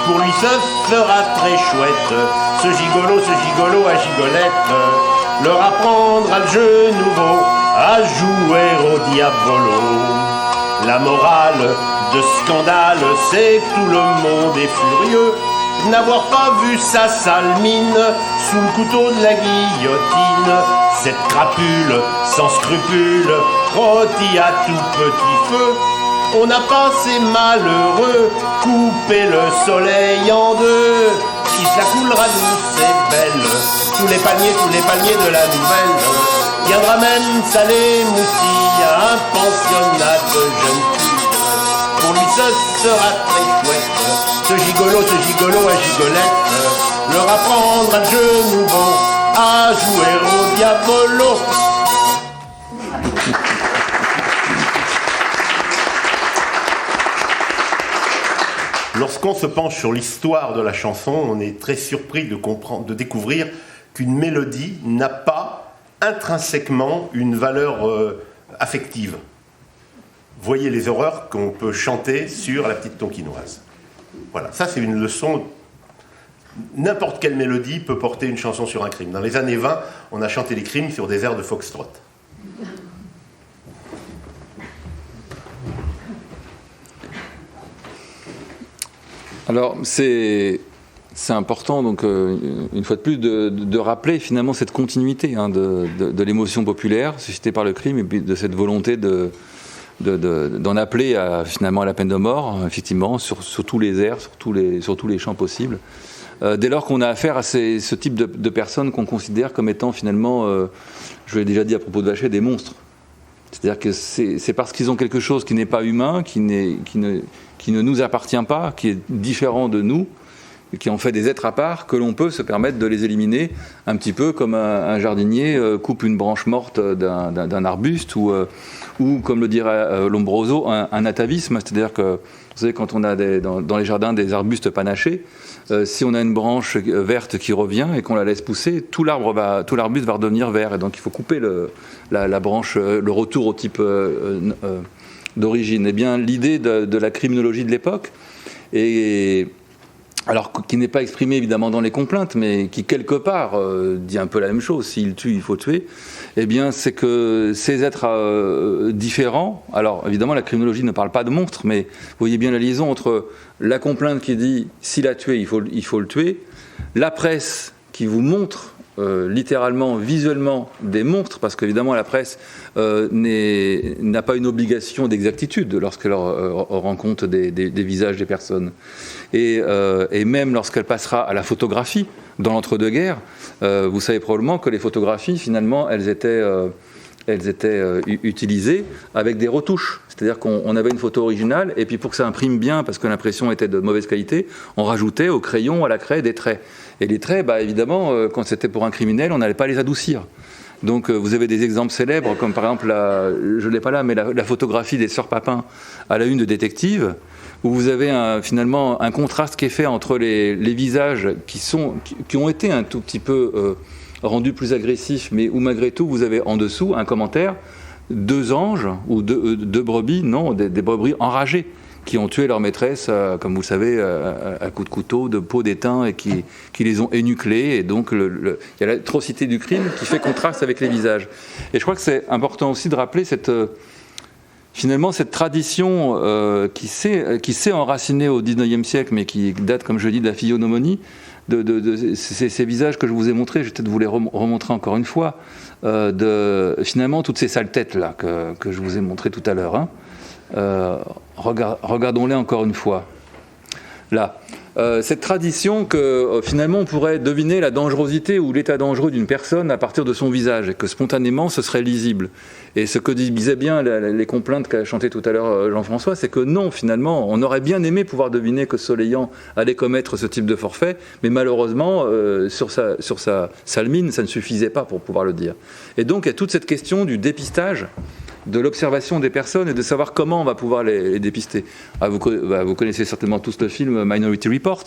Pour lui ce sera très chouette, ce gigolo à gigolette, leur apprendra le jeu nouveau, à jouer au diabolo. La morale de scandale, c'est que tout le monde est furieux n'avoir pas vu sa sale mine sous le couteau de la guillotine. Cette crapule sans scrupule rôtit à tout petit feu. On n'a pas ces malheureux coupé le soleil en deux. Il se la coulera douce et belle, tous les palmiers de la nouvelle. Viendra même salé moussi à un pensionnat de jeunes filles. Pour lui ce sera très chouette, ce gigolo à gigolette, leur apprendre à genou bon, à jouer au diabolo. Lorsqu'on se penche sur l'histoire de la chanson, on est très surpris de découvrir qu'une mélodie n'a pas intrinsèquement une valeur affective. Voyez les horreurs qu'on peut chanter sur La Petite Tonkinoise. Voilà, ça c'est une leçon. N'importe quelle mélodie peut porter une chanson sur un crime. Dans les années 20, on a chanté les crimes sur des airs de foxtrot. Alors, c'est important, donc, une fois de plus, de rappeler finalement cette continuité de l'émotion populaire suscitée par le crime et puis de cette volonté d'en appeler finalement à la peine de mort, effectivement, sur tous les airs, sur tous les champs possibles. Dès lors qu'on a affaire à ce type de personnes qu'on considère comme étant finalement, je l'ai déjà dit à propos de Vachet, des monstres. C'est-à-dire que c'est parce qu'ils ont quelque chose qui n'est pas humain, qui ne nous appartient pas, qui est différent de nous, qui en fait des êtres à part, que l'on peut se permettre de les éliminer un petit peu comme un jardinier coupe une branche morte d'un arbuste ou comme le dirait Lombroso, un atavisme. C'est-à-dire que, vous savez, quand on a dans les jardins des arbustes panachés, si on a une branche verte qui revient et qu'on la laisse pousser, tout l'arbuste va redevenir vert. Et donc il faut couper la branche, le retour au type d'origine. Eh bien, l'idée de la criminologie de l'époque, alors qui n'est pas exprimée évidemment dans les complaintes, mais qui quelque part dit un peu la même chose, s'il tue, il faut tuer, eh bien c'est que ces êtres différents, alors évidemment la criminologie ne parle pas de monstres, mais vous voyez bien la liaison entre la complainte qui dit s'il a tué, il faut le tuer, la presse qui vous montre littéralement, visuellement, des monstres, parce qu'évidemment la presse n'a pas une obligation d'exactitude lorsqu'elle rend compte des visages des personnes. Et même lorsqu'elle passera à la photographie dans l'entre-deux-guerres, vous savez probablement que les photographies, finalement, elles étaient utilisées avec des retouches. C'est-à-dire qu'on avait une photo originale, et puis pour que ça imprime bien, parce que l'impression était de mauvaise qualité, on rajoutait au crayon, à la craie, des traits. Et les traits, évidemment, quand c'était pour un criminel, on n'allait pas les adoucir. Donc vous avez des exemples célèbres, comme par exemple, je ne l'ai pas là, mais la photographie des sœurs Papin à la une de Détective, où vous avez finalement un contraste qui est fait entre les visages qui ont été un tout petit peu rendus plus agressifs, mais où malgré tout, vous avez en dessous un commentaire, 2 anges, ou 2 brebis, non, des brebis enragées, qui ont tué leur maîtresse, comme vous le savez, à coups de couteau, de peau d'étain, et qui les ont énuclés. Et donc, il y a l'atrocité du crime qui fait contraste avec les visages. Et je crois que c'est important aussi de rappeler finalement cette tradition qui s'est enracinée au XIXe siècle, mais qui date, comme je dis, de la physionomonie, de ces visages que je vous ai montrés. Je vais peut-être vous les remontrer encore une fois, finalement toutes ces sales têtes-là que je vous ai montrées tout à l'heure. Regardons-les encore une fois. Là, cette tradition que finalement on pourrait deviner la dangerosité ou l'état dangereux d'une personne à partir de son visage, et que spontanément ce serait lisible. Et ce que disaient bien les complaintes qu'a chanté tout à l'heure Jean-François, c'est que non, finalement, on aurait bien aimé pouvoir deviner que Soleillant allait commettre ce type de forfait, mais malheureusement, sur sa sale mine, ça ne suffisait pas pour pouvoir le dire. Et donc il y a toute cette question du dépistage, de l'observation des personnes et de savoir comment on va pouvoir les dépister. Vous connaissez certainement tous le film Minority Report,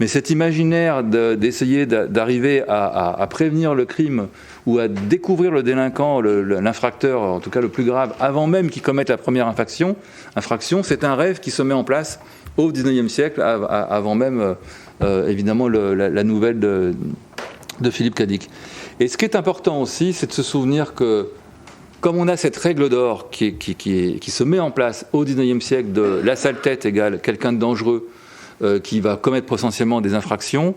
mais cet imaginaire d'essayer d'arriver à prévenir le crime ou à découvrir le délinquant, l'infracteur, en tout cas le plus grave, avant même qu'il commette la première infraction, c'est un rêve qui se met en place au XIXe siècle, avant même évidemment la nouvelle de Philippe Cadic. Et ce qui est important aussi, c'est de se souvenir que comme on a cette règle d'or qui se met en place au XIXe siècle de la sale tête égale quelqu'un de dangereux qui va commettre potentiellement des infractions,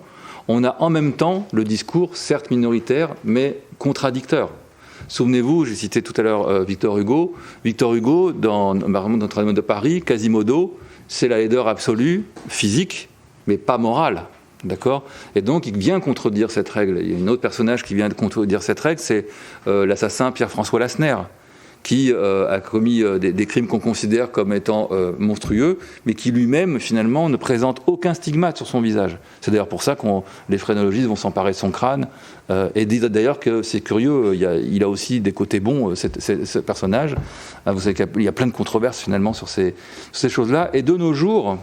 on a en même temps le discours, certes minoritaire, mais contradicteur. Souvenez-vous, j'ai cité tout à l'heure Victor Hugo. Victor Hugo, dans Notre-Dame de Paris, Quasimodo, c'est la laideur absolue, physique, mais pas morale. D'accord ? Et donc, il vient contredire cette règle. Il y a un autre personnage qui vient contredire cette règle, c'est l'assassin Pierre-François Lassner, qui a commis des crimes qu'on considère comme étant monstrueux, mais qui lui-même, finalement, ne présente aucun stigmate sur son visage. C'est d'ailleurs pour ça que les phrénologistes vont s'emparer de son crâne, et disent d'ailleurs que c'est curieux, il a aussi des côtés bons, ce personnage. Vous savez qu'il y a plein de controverses, finalement, sur ces choses-là. Et de nos jours,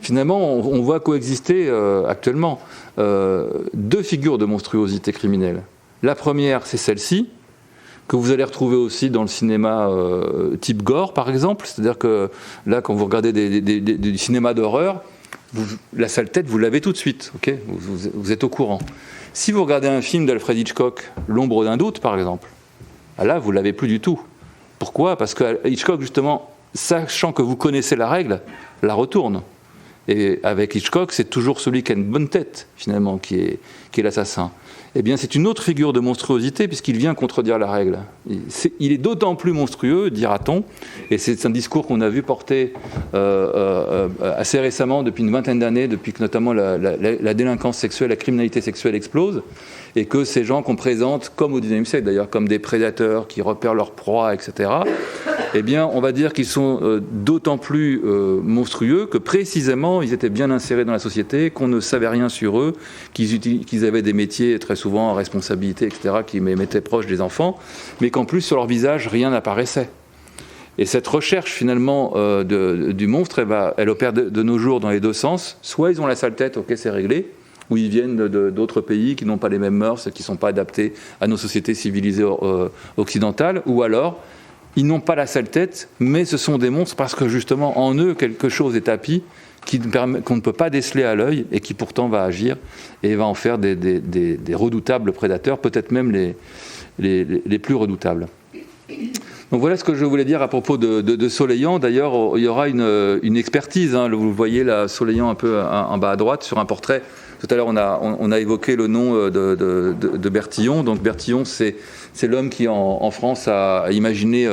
finalement, on voit coexister actuellement deux figures de monstruosité criminelle. La première, c'est celle-ci, que vous allez retrouver aussi dans le cinéma type gore, par exemple. C'est-à-dire que là, quand vous regardez du cinéma d'horreur, la sale tête, vous l'avez tout de suite. Okay, vous êtes au courant. Si vous regardez un film d'Alfred Hitchcock, L'ombre d'un doute, par exemple, là, vous ne l'avez plus du tout. Pourquoi ? Parce que Hitchcock, justement, sachant que vous connaissez la règle, la retourne. Et avec Hitchcock, c'est toujours celui qui a une bonne tête, finalement, qui est l'assassin. Eh bien, c'est une autre figure de monstruosité, puisqu'il vient contredire la règle. Il est d'autant plus monstrueux, dira-t-on, et c'est un discours qu'on a vu porter assez récemment, depuis une vingtaine d'années, depuis que notamment la délinquance sexuelle, la criminalité sexuelle explose, et que ces gens qu'on présente, comme au XIXe siècle d'ailleurs, comme des prédateurs qui repèrent leur proie, etc., eh bien, on va dire qu'ils sont d'autant plus monstrueux que précisément, ils étaient bien insérés dans la société, qu'on ne savait rien sur eux, qu'ils avaient des métiers très souvent en responsabilité, etc., qui mettaient proche des enfants, mais qu'en plus, sur leur visage, rien n'apparaissait. Et cette recherche, finalement, du monstre, elle opère de nos jours dans les deux sens. Soit ils ont la sale tête, ok, c'est réglé, ou ils viennent d'autres pays qui n'ont pas les mêmes mœurs, qui ne sont pas adaptés à nos sociétés civilisées occidentales, ou alors ils n'ont pas la sale tête, mais ce sont des monstres parce que justement en eux quelque chose est tapis qu'on ne peut pas déceler à l'œil et qui pourtant va agir et va en faire des redoutables prédateurs, peut-être même les plus redoutables. Donc voilà ce que je voulais dire à propos de Soleillant. D'ailleurs, il y aura une expertise, hein, vous voyez là, Soleillant un peu en bas à droite sur un portrait. Tout à l'heure, on a évoqué le nom de Bertillon. Donc Bertillon, c'est l'homme qui, en France, a imaginé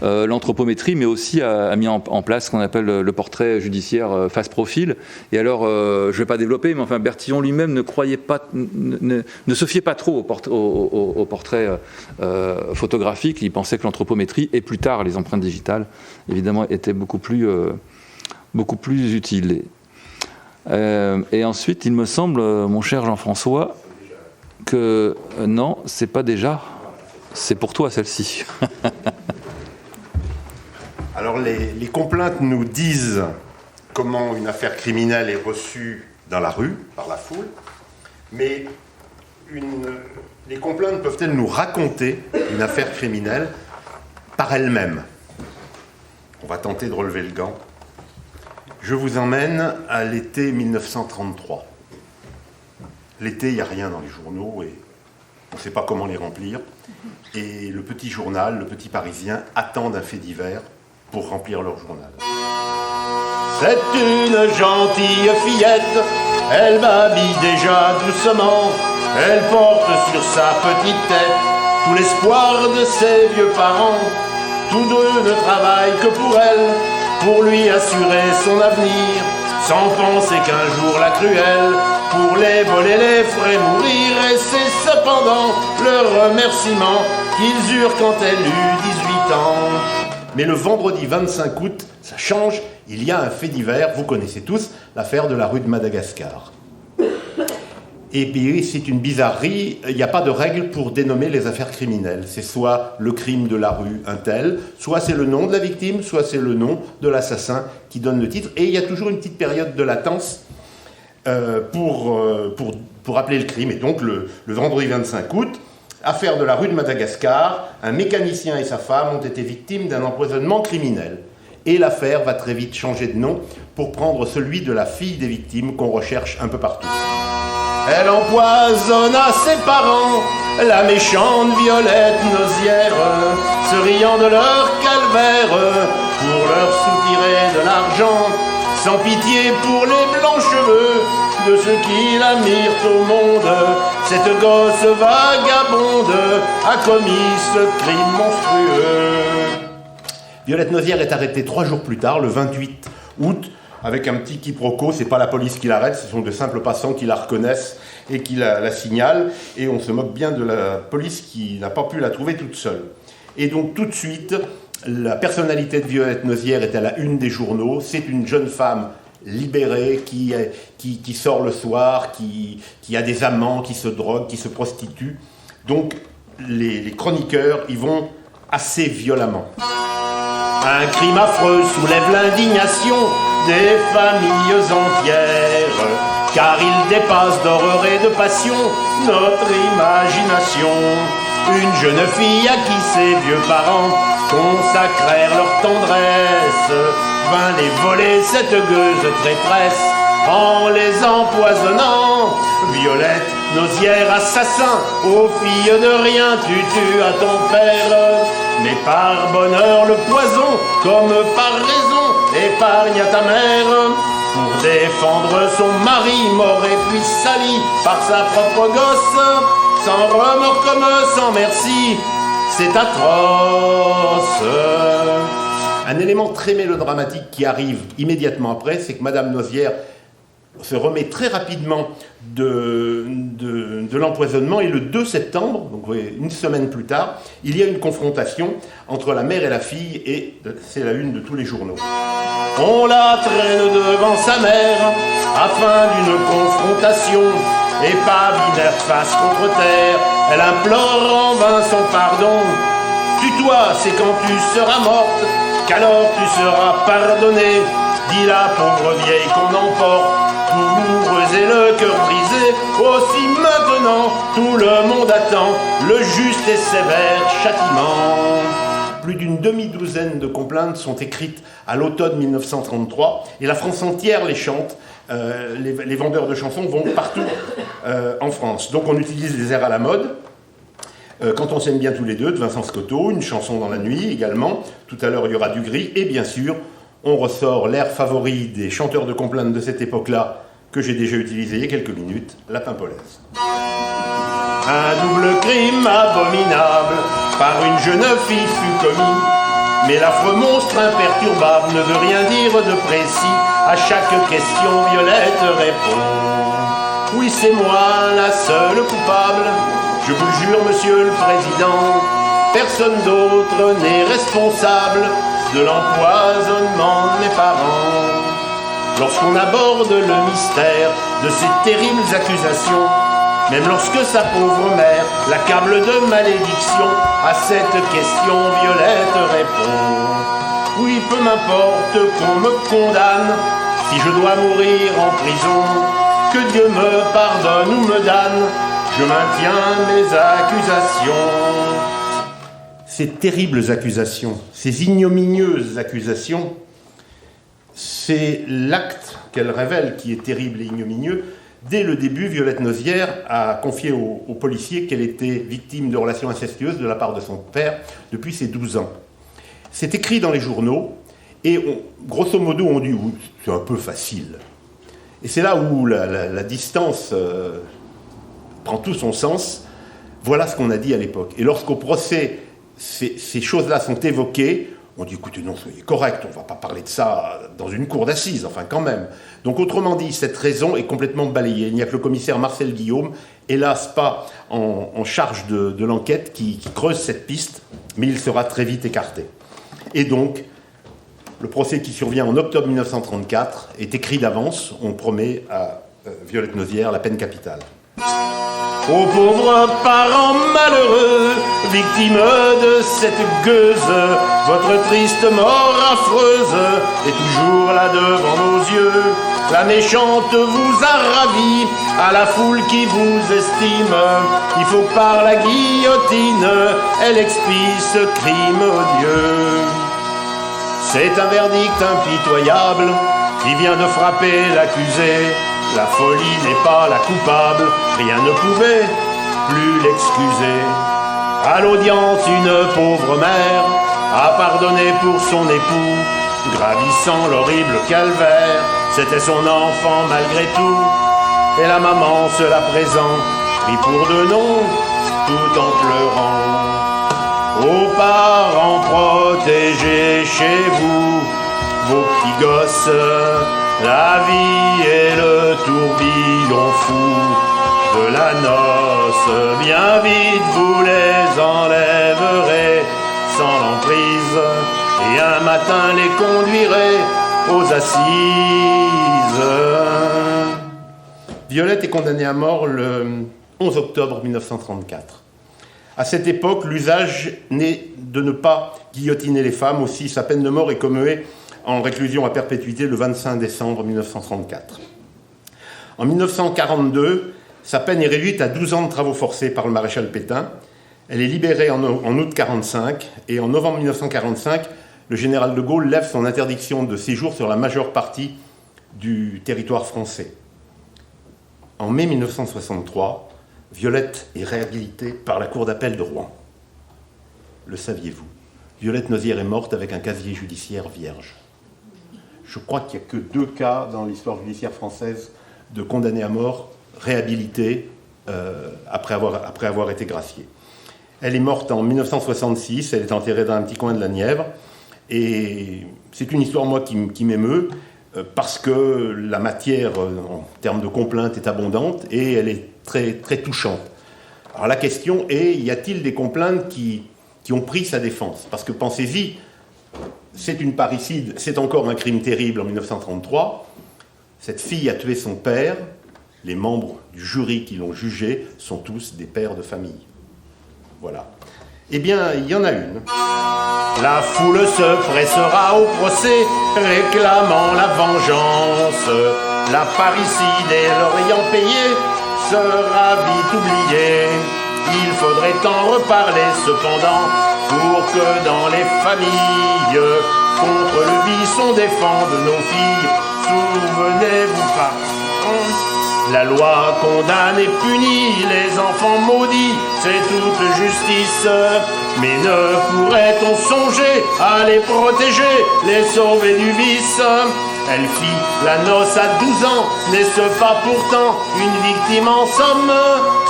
l'anthropométrie, mais aussi a mis en place ce qu'on appelle le portrait judiciaire face profil. Et alors, je ne vais pas développer, mais enfin, Bertillon lui-même ne se fiait pas trop au portrait photographique. Il pensait que l'anthropométrie, et plus tard les empreintes digitales, évidemment, étaient beaucoup plus utiles. Et ensuite, il me semble, mon cher Jean-François, que non, c'est pas déjà, c'est pour toi celle-ci. Alors les complaintes nous disent comment une affaire criminelle est reçue dans la rue, par la foule, mais les complaintes peuvent-elles nous raconter une affaire criminelle par elle-même ? On va tenter de relever le gant. Je vous emmène à l'été 1933. L'été, il n'y a rien dans les journaux et on ne sait pas comment les remplir. Et le petit journal, le petit Parisien, attendent un fait divers pour remplir leur journal. C'est une gentille fillette, elle m'habille déjà doucement, elle porte sur sa petite tête tout l'espoir de ses vieux parents. Tous deux ne travaillent que pour elle, pour lui assurer son avenir, sans penser qu'un jour la cruelle, pour les voler les ferait mourir, et c'est cependant le remerciement qu'ils eurent quand elle eut 18 ans. Mais le vendredi 25 août, ça change, il y a un fait divers, vous connaissez tous, l'affaire de la rue de Madagascar. Et puis c'est une bizarrerie, il n'y a pas de règle pour dénommer les affaires criminelles. C'est soit le crime de la rue un tel, soit c'est le nom de la victime, soit c'est le nom de l'assassin qui donne le titre. Et il y a toujours une petite période de latence pour appeler le crime. Et donc le vendredi 25 août, affaire de la rue de Madagascar, un mécanicien et sa femme ont été victimes d'un empoisonnement criminel. Et l'affaire va très vite changer de nom pour prendre celui de la fille des victimes qu'on recherche un peu partout. Elle empoisonna ses parents, la méchante Violette Nozière, se riant de leur calvaire pour leur soutirer de l'argent, sans pitié pour les blancs cheveux de ceux qui la mirent au monde. Cette gosse vagabonde a commis ce crime monstrueux. Violette Nozière est arrêtée 3 jours plus tard, le 28 août, avec un petit quiproquo. C'est pas la police qui l'arrête, ce sont de simples passants qui la reconnaissent et qui la signalent. Et on se moque bien de la police qui n'a pas pu la trouver toute seule. Et donc tout de suite, la personnalité de Violette Nozière est à la une des journaux. C'est une jeune femme libérée qui sort le soir, qui a des amants, qui se drogue, qui se prostitue. Donc les chroniqueurs y vont assez violemment. Un crime affreux soulève l'indignation des familles entières, car il dépasse d'horreur et de passion notre imagination. Une jeune fille à qui ses vieux parents consacrèrent leur tendresse vint les voler cette gueuse traîtresse en les empoisonnant. Violette Nozière, assassin, aux filles de rien, tu tues à ton père. Mais par bonheur le poison, comme par raison, épargne à ta mère. Pour défendre son mari, mort et puis sali par sa propre gosse, sans remords comme sans merci, c'est atroce. Un élément très mélodramatique qui arrive immédiatement après, c'est que Madame Nozière se remet très rapidement de l'empoisonnement, et le 2 septembre, donc une semaine plus tard, il y a une confrontation entre la mère et la fille, et c'est la une de tous les journaux. On la traîne devant sa mère afin d'une confrontation, épave face contre terre, elle implore en vain son pardon. Tue-toi, c'est quand tu seras morte qu'alors tu seras pardonnée, dit la pauvre vieille qu'on emporte, douloureuse et le cœur brisé. Aussi maintenant, tout le monde attend le juste et sévère châtiment. Plus d'une demi-douzaine de complaintes sont écrites à l'automne 1933, et la France entière les chante. Les vendeurs de chansons vont partout en France. Donc on utilise les airs à la mode. Quand on s'aime bien tous les deux, de Vincent Scotto, une chanson dans la nuit également. Tout à l'heure, il y aura du gris. Et bien sûr, on ressort l'air favori des chanteurs de complaintes de cette époque-là, que j'ai déjà utilisé il y a quelques minutes, la Pimpolaise. Un double crime abominable par une jeune fille fut commis, mais l'affreux monstre imperturbable ne veut rien dire de précis. À chaque question, Violette répond: oui, c'est moi la seule coupable. Je vous le jure, monsieur le président, personne d'autre n'est responsable de l'empoisonnement de mes parents. Lorsqu'on aborde le mystère de ces terribles accusations, même lorsque sa pauvre mère l'accable de malédiction, à cette question Violette répond: oui, peu m'importe qu'on me condamne, si je dois mourir en prison, que Dieu me pardonne ou me damne, je maintiens mes accusations. Ces terribles accusations, ces ignominieuses accusations, c'est l'acte qu'elle révèle qui est terrible et ignominieux. Dès le début, Violette Nozière a confié aux policiers qu'elle était victime de relations incestueuses de la part de son père depuis ses 12 ans. C'est écrit dans les journaux, et grosso modo on dit oui, c'est un peu facile. Et c'est là où la distance prend tout son sens. Voilà ce qu'on a dit à l'époque. Et lorsqu'au procès, ces choses-là sont évoquées, on dit, écoutez, non, soyez correct, on ne va pas parler de ça dans une cour d'assises, enfin quand même. Donc autrement dit, cette raison est complètement balayée. Il n'y a que le commissaire Marcel Guillaume, hélas pas en charge de l'enquête, qui creuse cette piste, mais il sera très vite écarté. Et donc, le procès qui survient en octobre 1934 est écrit d'avance. On promet à Violette Nozière la peine capitale. Ô pauvres parents malheureux, victimes de cette gueuse, votre triste mort affreuse est toujours là devant nos yeux. La méchante vous a ravi, à la foule qui vous estime. Il faut que par la guillotine, elle expie ce crime odieux. C'est un verdict impitoyable qui vient de frapper l'accusé. La folie n'est pas la coupable, rien ne pouvait plus l'excuser. À l'audience, une pauvre mère a pardonné pour son époux, gravissant l'horrible calvaire. C'était son enfant malgré tout. Et la maman se la présente, prie pour de non, tout en pleurant. Aux parents, protégez chez vous vos petits gosses. La vie est le tourbillon fou de la noce. Bien vite vous les enlèverez sans l'emprise, et un matin les conduirez aux assises. Violette est condamnée à mort le 11 octobre 1934. À cette époque, l'usage n'est de ne pas guillotiner les femmes. Aussi, sa peine de mort est commuée en réclusion à perpétuité le 25 décembre 1934. En 1942, sa peine est réduite à 12 ans de travaux forcés par le maréchal Pétain. Elle est libérée en août 1945 et en novembre 1945, le général de Gaulle lève son interdiction de séjour sur la majeure partie du territoire français. En mai 1963, Violette est réhabilitée par la cour d'appel de Rouen. Le saviez-vous? Violette Nozière est morte avec un casier judiciaire vierge. Je crois qu'il n'y a que 2 cas dans l'histoire judiciaire française de condamnés à mort réhabilités après avoir été graciés. Elle est morte en 1966, elle est enterrée dans un petit coin de la Nièvre. Et c'est une histoire, moi, qui m'émeut, parce que la matière, en termes de complaintes, est abondante et elle est très, très touchante. Alors la question est, y a-t-il des complaintes qui ont pris sa défense? Parce que pensez-y, c'est une parricide, c'est encore un crime terrible en 1933. Cette fille a tué son père, les membres du jury qui l'ont jugée sont tous des pères de famille. Voilà. Eh bien, il y en a une. La foule se pressera au procès, réclamant la vengeance. La parricide et l'ayant payé sera vite oublié. Il faudrait en reparler cependant, pour que dans les familles, contre le vice on défende nos filles. Souvenez-vous pas. La loi condamne et punit les enfants maudits, c'est toute justice. Mais ne pourrait-on songer à les protéger, les sauver du vice? Elle fit la noce à 12 ans, n'est-ce pas pourtant une victime en somme?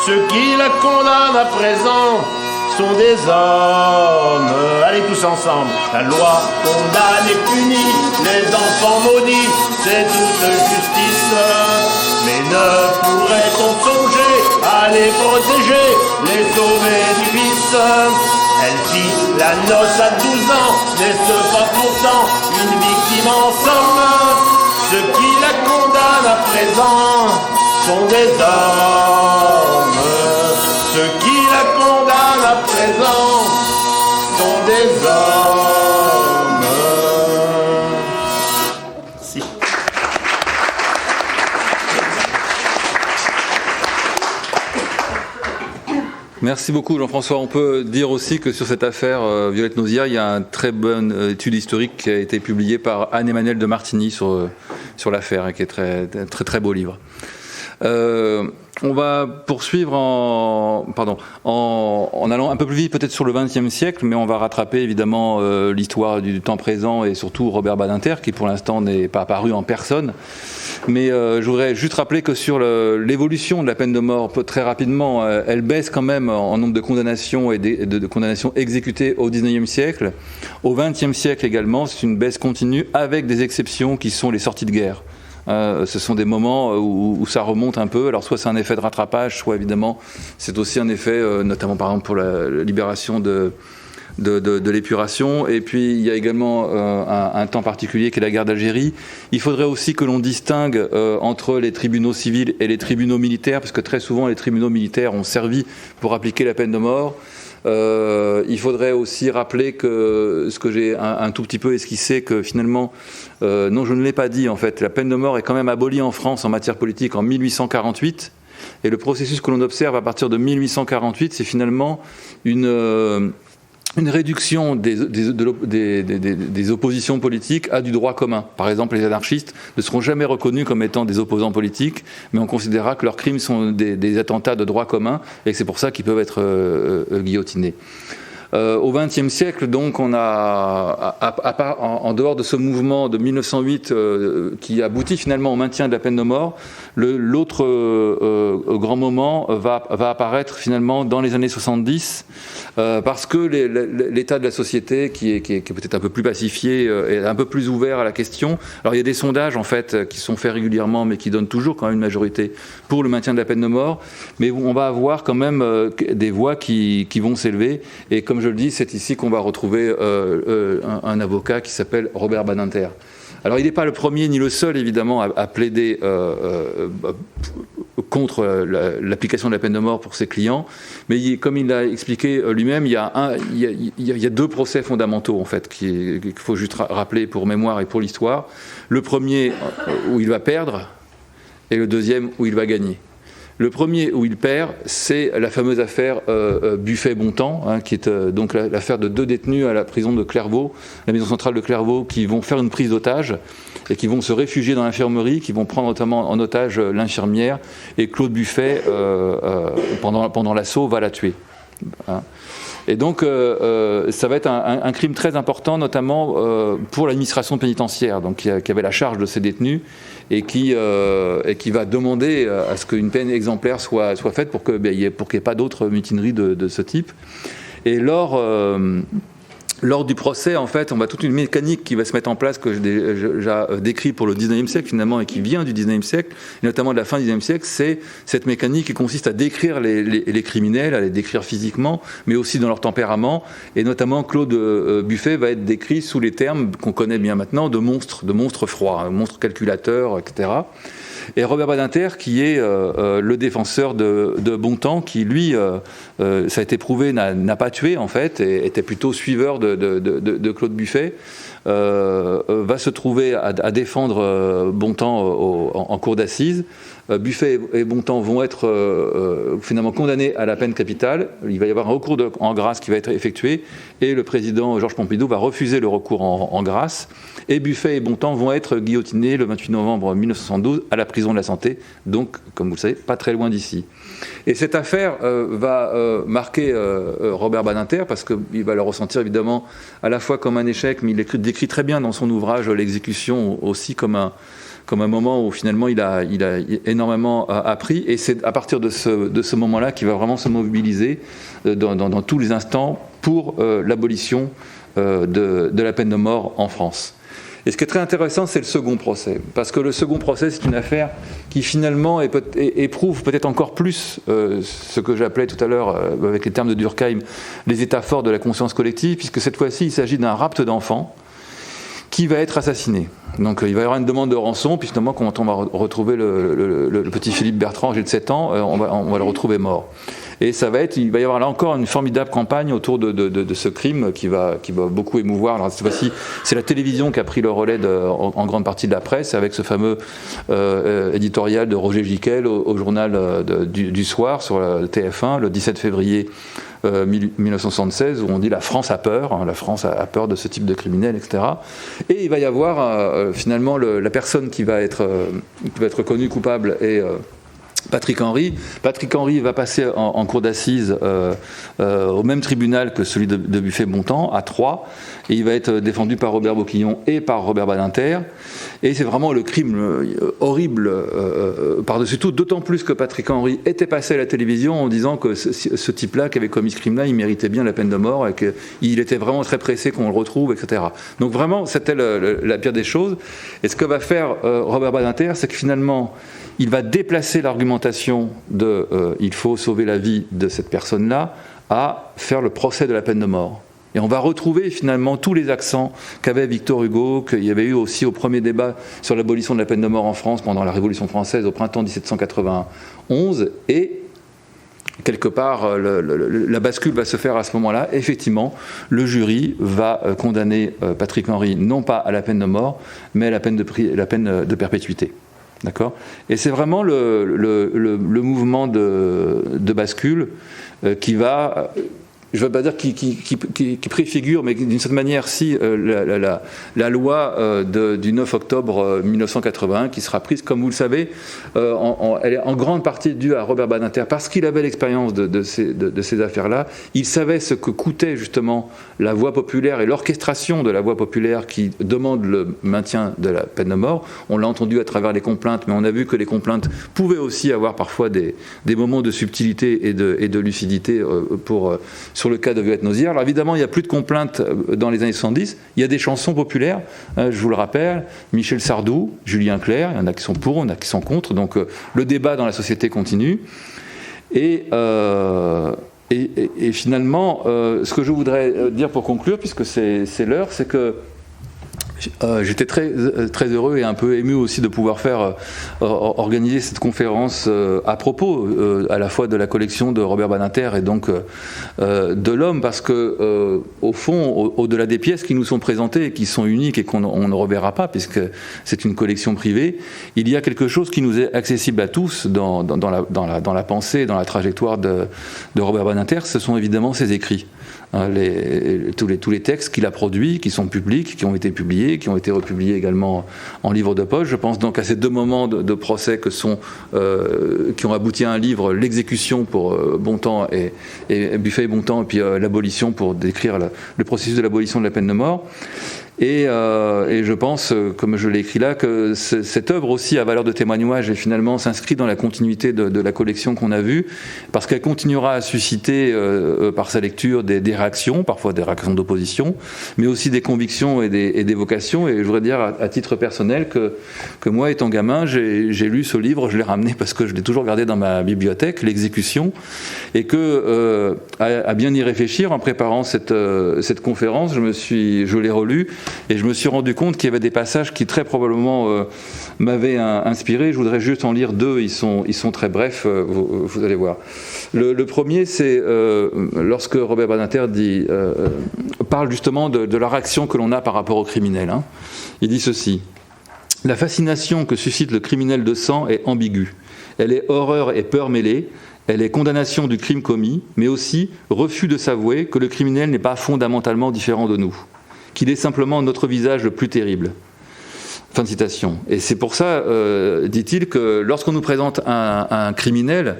Ceux qui la condamnent à présent sont des hommes. Allez tous ensemble. La loi condamne et punit les enfants maudits, c'est toute justice. Mais ne pourrait-on songer à les protéger, les sauver du vice? Elle fit la noce à 12 ans, n'est-ce pas pourtant une victime en somme? Ceux qui la condamnent à présent sont des hommes. Ceux qui la condamnent à présent sont des hommes. Si. Merci beaucoup Jean-François. On peut dire aussi que sur cette affaire Violette Nozière, il y a une très bonne étude historique qui a été publiée par Anne-Emmanuelle de Martigny sur l'affaire, et qui est très, très, très beau livre. On va poursuivre en allant un peu plus vite peut-être sur le XXe siècle, mais on va rattraper évidemment l'histoire du temps présent et surtout Robert Badinter, qui pour l'instant n'est pas apparu en personne. Mais je voudrais juste rappeler que sur l'évolution de la peine de mort, très rapidement, elle baisse quand même en nombre de condamnations et de condamnations exécutées au XIXe siècle. Au XXe siècle également, c'est une baisse continue avec des exceptions qui sont les sorties de guerre. Ce sont des moments où ça remonte un peu. Alors soit c'est un effet de rattrapage, soit évidemment c'est aussi un effet, notamment par exemple pour la libération de l'épuration. Et puis il y a également un temps particulier qui est la guerre d'Algérie. Il faudrait aussi que l'on distingue entre les tribunaux civils et les tribunaux militaires, parce que très souvent les tribunaux militaires ont servi pour appliquer la peine de mort. Il faudrait aussi rappeler que ce que j'ai un tout petit peu esquissé, que finalement, non, je ne l'ai pas dit en fait, la peine de mort est quand même abolie en France en matière politique en 1848, et le processus que l'on observe à partir de 1848, c'est finalement une une réduction des oppositions politiques à du droit commun. Par exemple, les anarchistes ne seront jamais reconnus comme étant des opposants politiques, mais on considérera que leurs crimes sont des attentats de droit commun et que c'est pour ça qu'ils peuvent être guillotinés. Au XXe siècle, donc, on a, en dehors de ce mouvement de 1908 qui aboutit finalement au maintien de la peine de mort, l'autre grand moment va apparaître finalement dans les années 70, parce que l'état de la société, qui est peut-être un peu plus pacifié, est un peu plus ouvert à la question. Alors il y a des sondages en fait qui sont faits régulièrement, mais qui donnent toujours quand même une majorité pour le maintien de la peine de mort, mais on va avoir quand même des voix qui vont s'élever, et comme je le dis, c'est ici qu'on va retrouver un avocat qui s'appelle Robert Badinter. Alors il n'est pas le premier ni le seul évidemment à plaider contre l'application de la peine de mort pour ses clients, mais comme il l'a expliqué lui-même, il y a deux procès fondamentaux en fait qu'il faut juste rappeler pour mémoire et pour l'histoire. Le premier où il va perdre et le deuxième où il va gagner. Le premier où il perd, c'est la fameuse affaire Buffet-Bontemps, hein, qui est donc l'affaire de deux détenus à la prison de Clairvaux, la maison centrale de Clairvaux, qui vont faire une prise d'otage et qui vont se réfugier dans l'infirmerie, qui vont prendre notamment en otage l'infirmière, et Claude Buffet, pendant l'assaut, va la tuer. Hein. Et donc, ça va être un crime très important, notamment pour l'administration pénitentiaire, donc qui avait la charge de ces détenus et qui va demander à ce qu'une peine exemplaire soit faite pour qu'il n'y ait pas d'autres mutineries de ce type. Et lors du procès, en fait, on va toute une mécanique qui va se mettre en place, que j'ai déjà décrit pour le 19e siècle, finalement, et qui vient du 19e siècle, et notamment de la fin du 19e siècle, c'est cette mécanique qui consiste à décrire les criminels, à les décrire physiquement, mais aussi dans leur tempérament, et notamment Claude Buffet va être décrit sous les termes qu'on connaît bien maintenant de monstre froid, un monstre calculateur, etc. Et Robert Badinter, qui est le défenseur de Bontemps, qui lui, ça a été prouvé, n'a pas tué en fait, et était plutôt suiveur de Claude Buffet, va se trouver à défendre Bontemps en cour d'assises. Buffet et Bontemps vont être finalement condamnés à la peine capitale. Il va y avoir un recours en grâce qui va être effectué, et le président Georges Pompidou va refuser le recours en grâce. Et Buffet et Bontemps vont être guillotinés le 28 novembre 1972 à la prison de la Santé, donc, comme vous le savez, pas très loin d'ici. Et cette affaire va marquer Robert Badinter, parce qu'il va le ressentir évidemment à la fois comme un échec, mais il décrit très bien dans son ouvrage l'exécution aussi comme un moment où finalement il a énormément appris, et c'est à partir de ce moment-là qu'il va vraiment se mobiliser dans tous les instants pour l'abolition de la peine de mort en France. Et ce qui est très intéressant, c'est le second procès, parce que le second procès, c'est une affaire qui finalement éprouve peut-être encore plus ce que j'appelais tout à l'heure, avec les termes de Durkheim, les états forts de la conscience collective, puisque cette fois-ci, il s'agit d'un rapt d'enfant qui va être assassiné. Donc il va y avoir une demande de rançon, puis finalement quand on va retrouver le petit Philippe Bertrand, âgé de 7 ans, on va le retrouver mort. Et il va y avoir là encore une formidable campagne autour de ce crime qui va beaucoup émouvoir. Alors cette fois-ci, c'est la télévision qui a pris le relais en grande partie de la presse, avec ce fameux éditorial de Roger Giquel au journal du soir sur le TF1, le 17 février 1976, où on dit la France a peur, hein, la France a peur de ce type de criminel, etc. Et il va y avoir finalement la personne qui va être connue coupable et Patrick Henry. Patrick Henry va passer en cour d'assises au même tribunal que celui de Buffet-Bontemps, à Troyes, et il va être défendu par Robert Bocquillon et par Robert Badinter. Et c'est vraiment le crime horrible par-dessus tout, d'autant plus que Patrick Henry était passé à la télévision en disant que ce type-là, qui avait commis ce crime-là, il méritait bien la peine de mort et qu'il était vraiment très pressé qu'on le retrouve, etc. Donc vraiment, c'était la pire des choses. Et ce que va faire Robert Badinter, c'est que finalement, il va déplacer l'argumentation de il faut sauver la vie de cette personne-là à faire le procès de la peine de mort. Et on va retrouver finalement tous les accents qu'avait Victor Hugo, qu'il y avait eu aussi au premier débat sur l'abolition de la peine de mort en France pendant la Révolution française au printemps 1791. Et quelque part, la bascule va se faire à ce moment-là. Effectivement, le jury va condamner Patrick Henry non pas à la peine de mort, mais à la peine de perpétuité. D'accord ? Et c'est vraiment le mouvement de bascule qui va je ne veux pas dire qui préfigure, mais d'une certaine manière, si la loi du 9 octobre 1981, qui sera prise, comme vous le savez, elle est en grande partie due à Robert Badinter, parce qu'il avait l'expérience de ces affaires-là. Il savait ce que coûtait justement la voix populaire et l'orchestration de la voix populaire qui demande le maintien de la peine de mort. On l'a entendu à travers les complaintes, mais on a vu que les complaintes pouvaient aussi avoir parfois des moments de subtilité et de lucidité sur le cas de Violette Nozières. Alors évidemment, il n'y a plus de complaintes dans les années 70. Il y a des chansons populaires, je vous le rappelle, Michel Sardou, Julien Clerc, il y en a qui sont pour, il y en a qui sont contre. Donc le débat dans la société continue. Et finalement, ce que je voudrais dire pour conclure, puisque c'est l'heure, c'est que j'étais très heureux et un peu ému aussi de pouvoir organiser cette conférence à propos à la fois de la collection de Robert Badinter et donc de l'homme, parce que au fond, au-delà des pièces qui nous sont présentées et qui sont uniques et qu'on ne reverra pas puisque c'est une collection privée, il y a quelque chose qui nous est accessible à tous dans la pensée, dans la trajectoire de Robert Badinter. Ce sont évidemment ses écrits. Tous les textes qu'il a produits, qui sont publics, qui ont été publiés, qui ont été republiés également en livre de poche. Je pense donc à ces deux moments de procès qui ont abouti à un livre, l'exécution pour Bontemps et Buffet et Bontemps, et puis l'abolition pour décrire le processus de l'abolition de la peine de mort. Et je pense, comme je l'ai écrit là, que cette œuvre aussi a valeur de témoignage et finalement s'inscrit dans la continuité de la collection qu'on a vue, parce qu'elle continuera à susciter par sa lecture des réactions, parfois des réactions d'opposition, mais aussi des convictions et des vocations. Et je voudrais dire à titre personnel que moi, étant gamin, j'ai lu ce livre, je l'ai ramené parce que je l'ai toujours gardé dans ma bibliothèque, L'exécution, et que à bien y réfléchir en préparant cette conférence, je l'ai relu. Et je me suis rendu compte qu'il y avait des passages qui très probablement m'avaient inspiré. Je voudrais juste en lire deux, ils sont très brefs, vous allez voir. Le premier, c'est lorsque Robert Badinter parle justement de la réaction que l'on a par rapport au criminel. Hein. Il dit ceci: « La fascination que suscite le criminel de sang est ambiguë. Elle est horreur et peur mêlées. Elle est condamnation du crime commis, mais aussi refus de s'avouer que le criminel n'est pas fondamentalement différent de nous, qu'il est simplement notre visage le plus terrible. » Fin de citation. Et c'est pour ça, dit-il, que lorsqu'on nous présente un criminel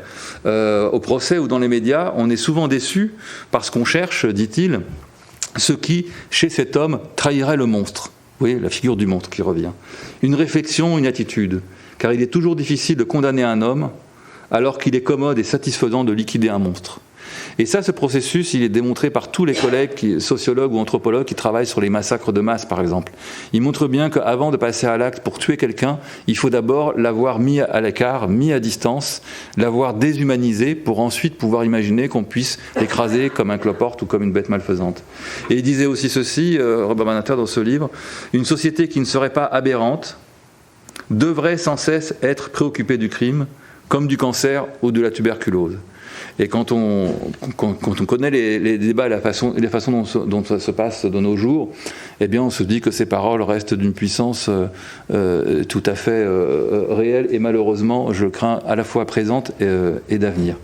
au procès ou dans les médias, on est souvent déçu parce qu'on cherche, dit-il, ce qui, chez cet homme, trahirait le monstre. Vous voyez, la figure du monstre qui revient. Une réflexion, une attitude. Car il est toujours difficile de condamner un homme alors qu'il est commode et satisfaisant de liquider un monstre. Et ça, ce processus, il est démontré par tous les collègues sociologues ou anthropologues qui travaillent sur les massacres de masse, par exemple. Ils montrent bien qu'avant de passer à l'acte pour tuer quelqu'un, il faut d'abord l'avoir mis à l'écart, mis à distance, l'avoir déshumanisé pour ensuite pouvoir imaginer qu'on puisse l'écraser comme un cloporte ou comme une bête malfaisante. Et il disait aussi ceci, Robert Badinter, dans ce livre: « Une société qui ne serait pas aberrante devrait sans cesse être préoccupée du crime, comme du cancer ou de la tuberculose. » Et quand on connaît les débats et la façon dont ça se passe de nos jours, eh bien on se dit que ces paroles restent d'une puissance tout à fait réelle et malheureusement, je crains, à la fois présente et d'avenir.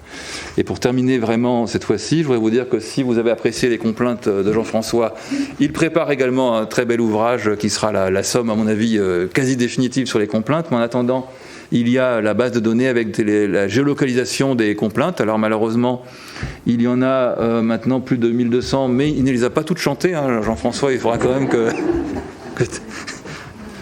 Et pour terminer vraiment cette fois-ci, je voudrais vous dire que si vous avez apprécié les complaintes de Jean-François, il prépare également un très bel ouvrage qui sera la somme, à mon avis, quasi définitive sur les complaintes. Mais en attendant, il y a la base de données avec la géolocalisation des complaintes. Alors malheureusement, il y en a maintenant plus de 1200, mais il ne les a pas toutes chantées. Hein. Jean-François, il faudra quand même que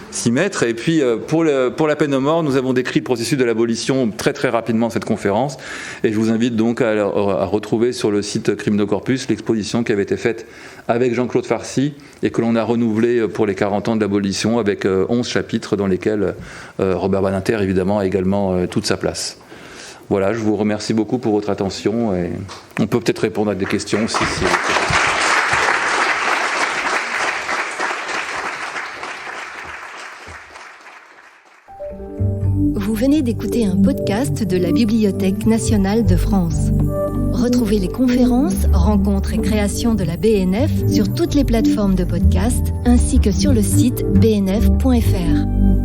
s'y mettre. Et puis pour la peine de mort, nous avons décrit le processus de l'abolition très très rapidement dans cette conférence. Et je vous invite donc à retrouver sur le site Criminocorpus l'exposition qui avait été faite avec Jean-Claude Farcy et que l'on a renouvelée pour les 40 ans de l'abolition avec 11 chapitres dans lesquels Robert Badinter évidemment a également toute sa place. Voilà, je vous remercie beaucoup pour votre attention et on peut peut-être répondre à des questions si Vous venez d'écouter un podcast de la Bibliothèque nationale de France. Retrouvez les conférences, rencontres et créations de la BNF sur toutes les plateformes de podcast ainsi que sur le site bnf.fr.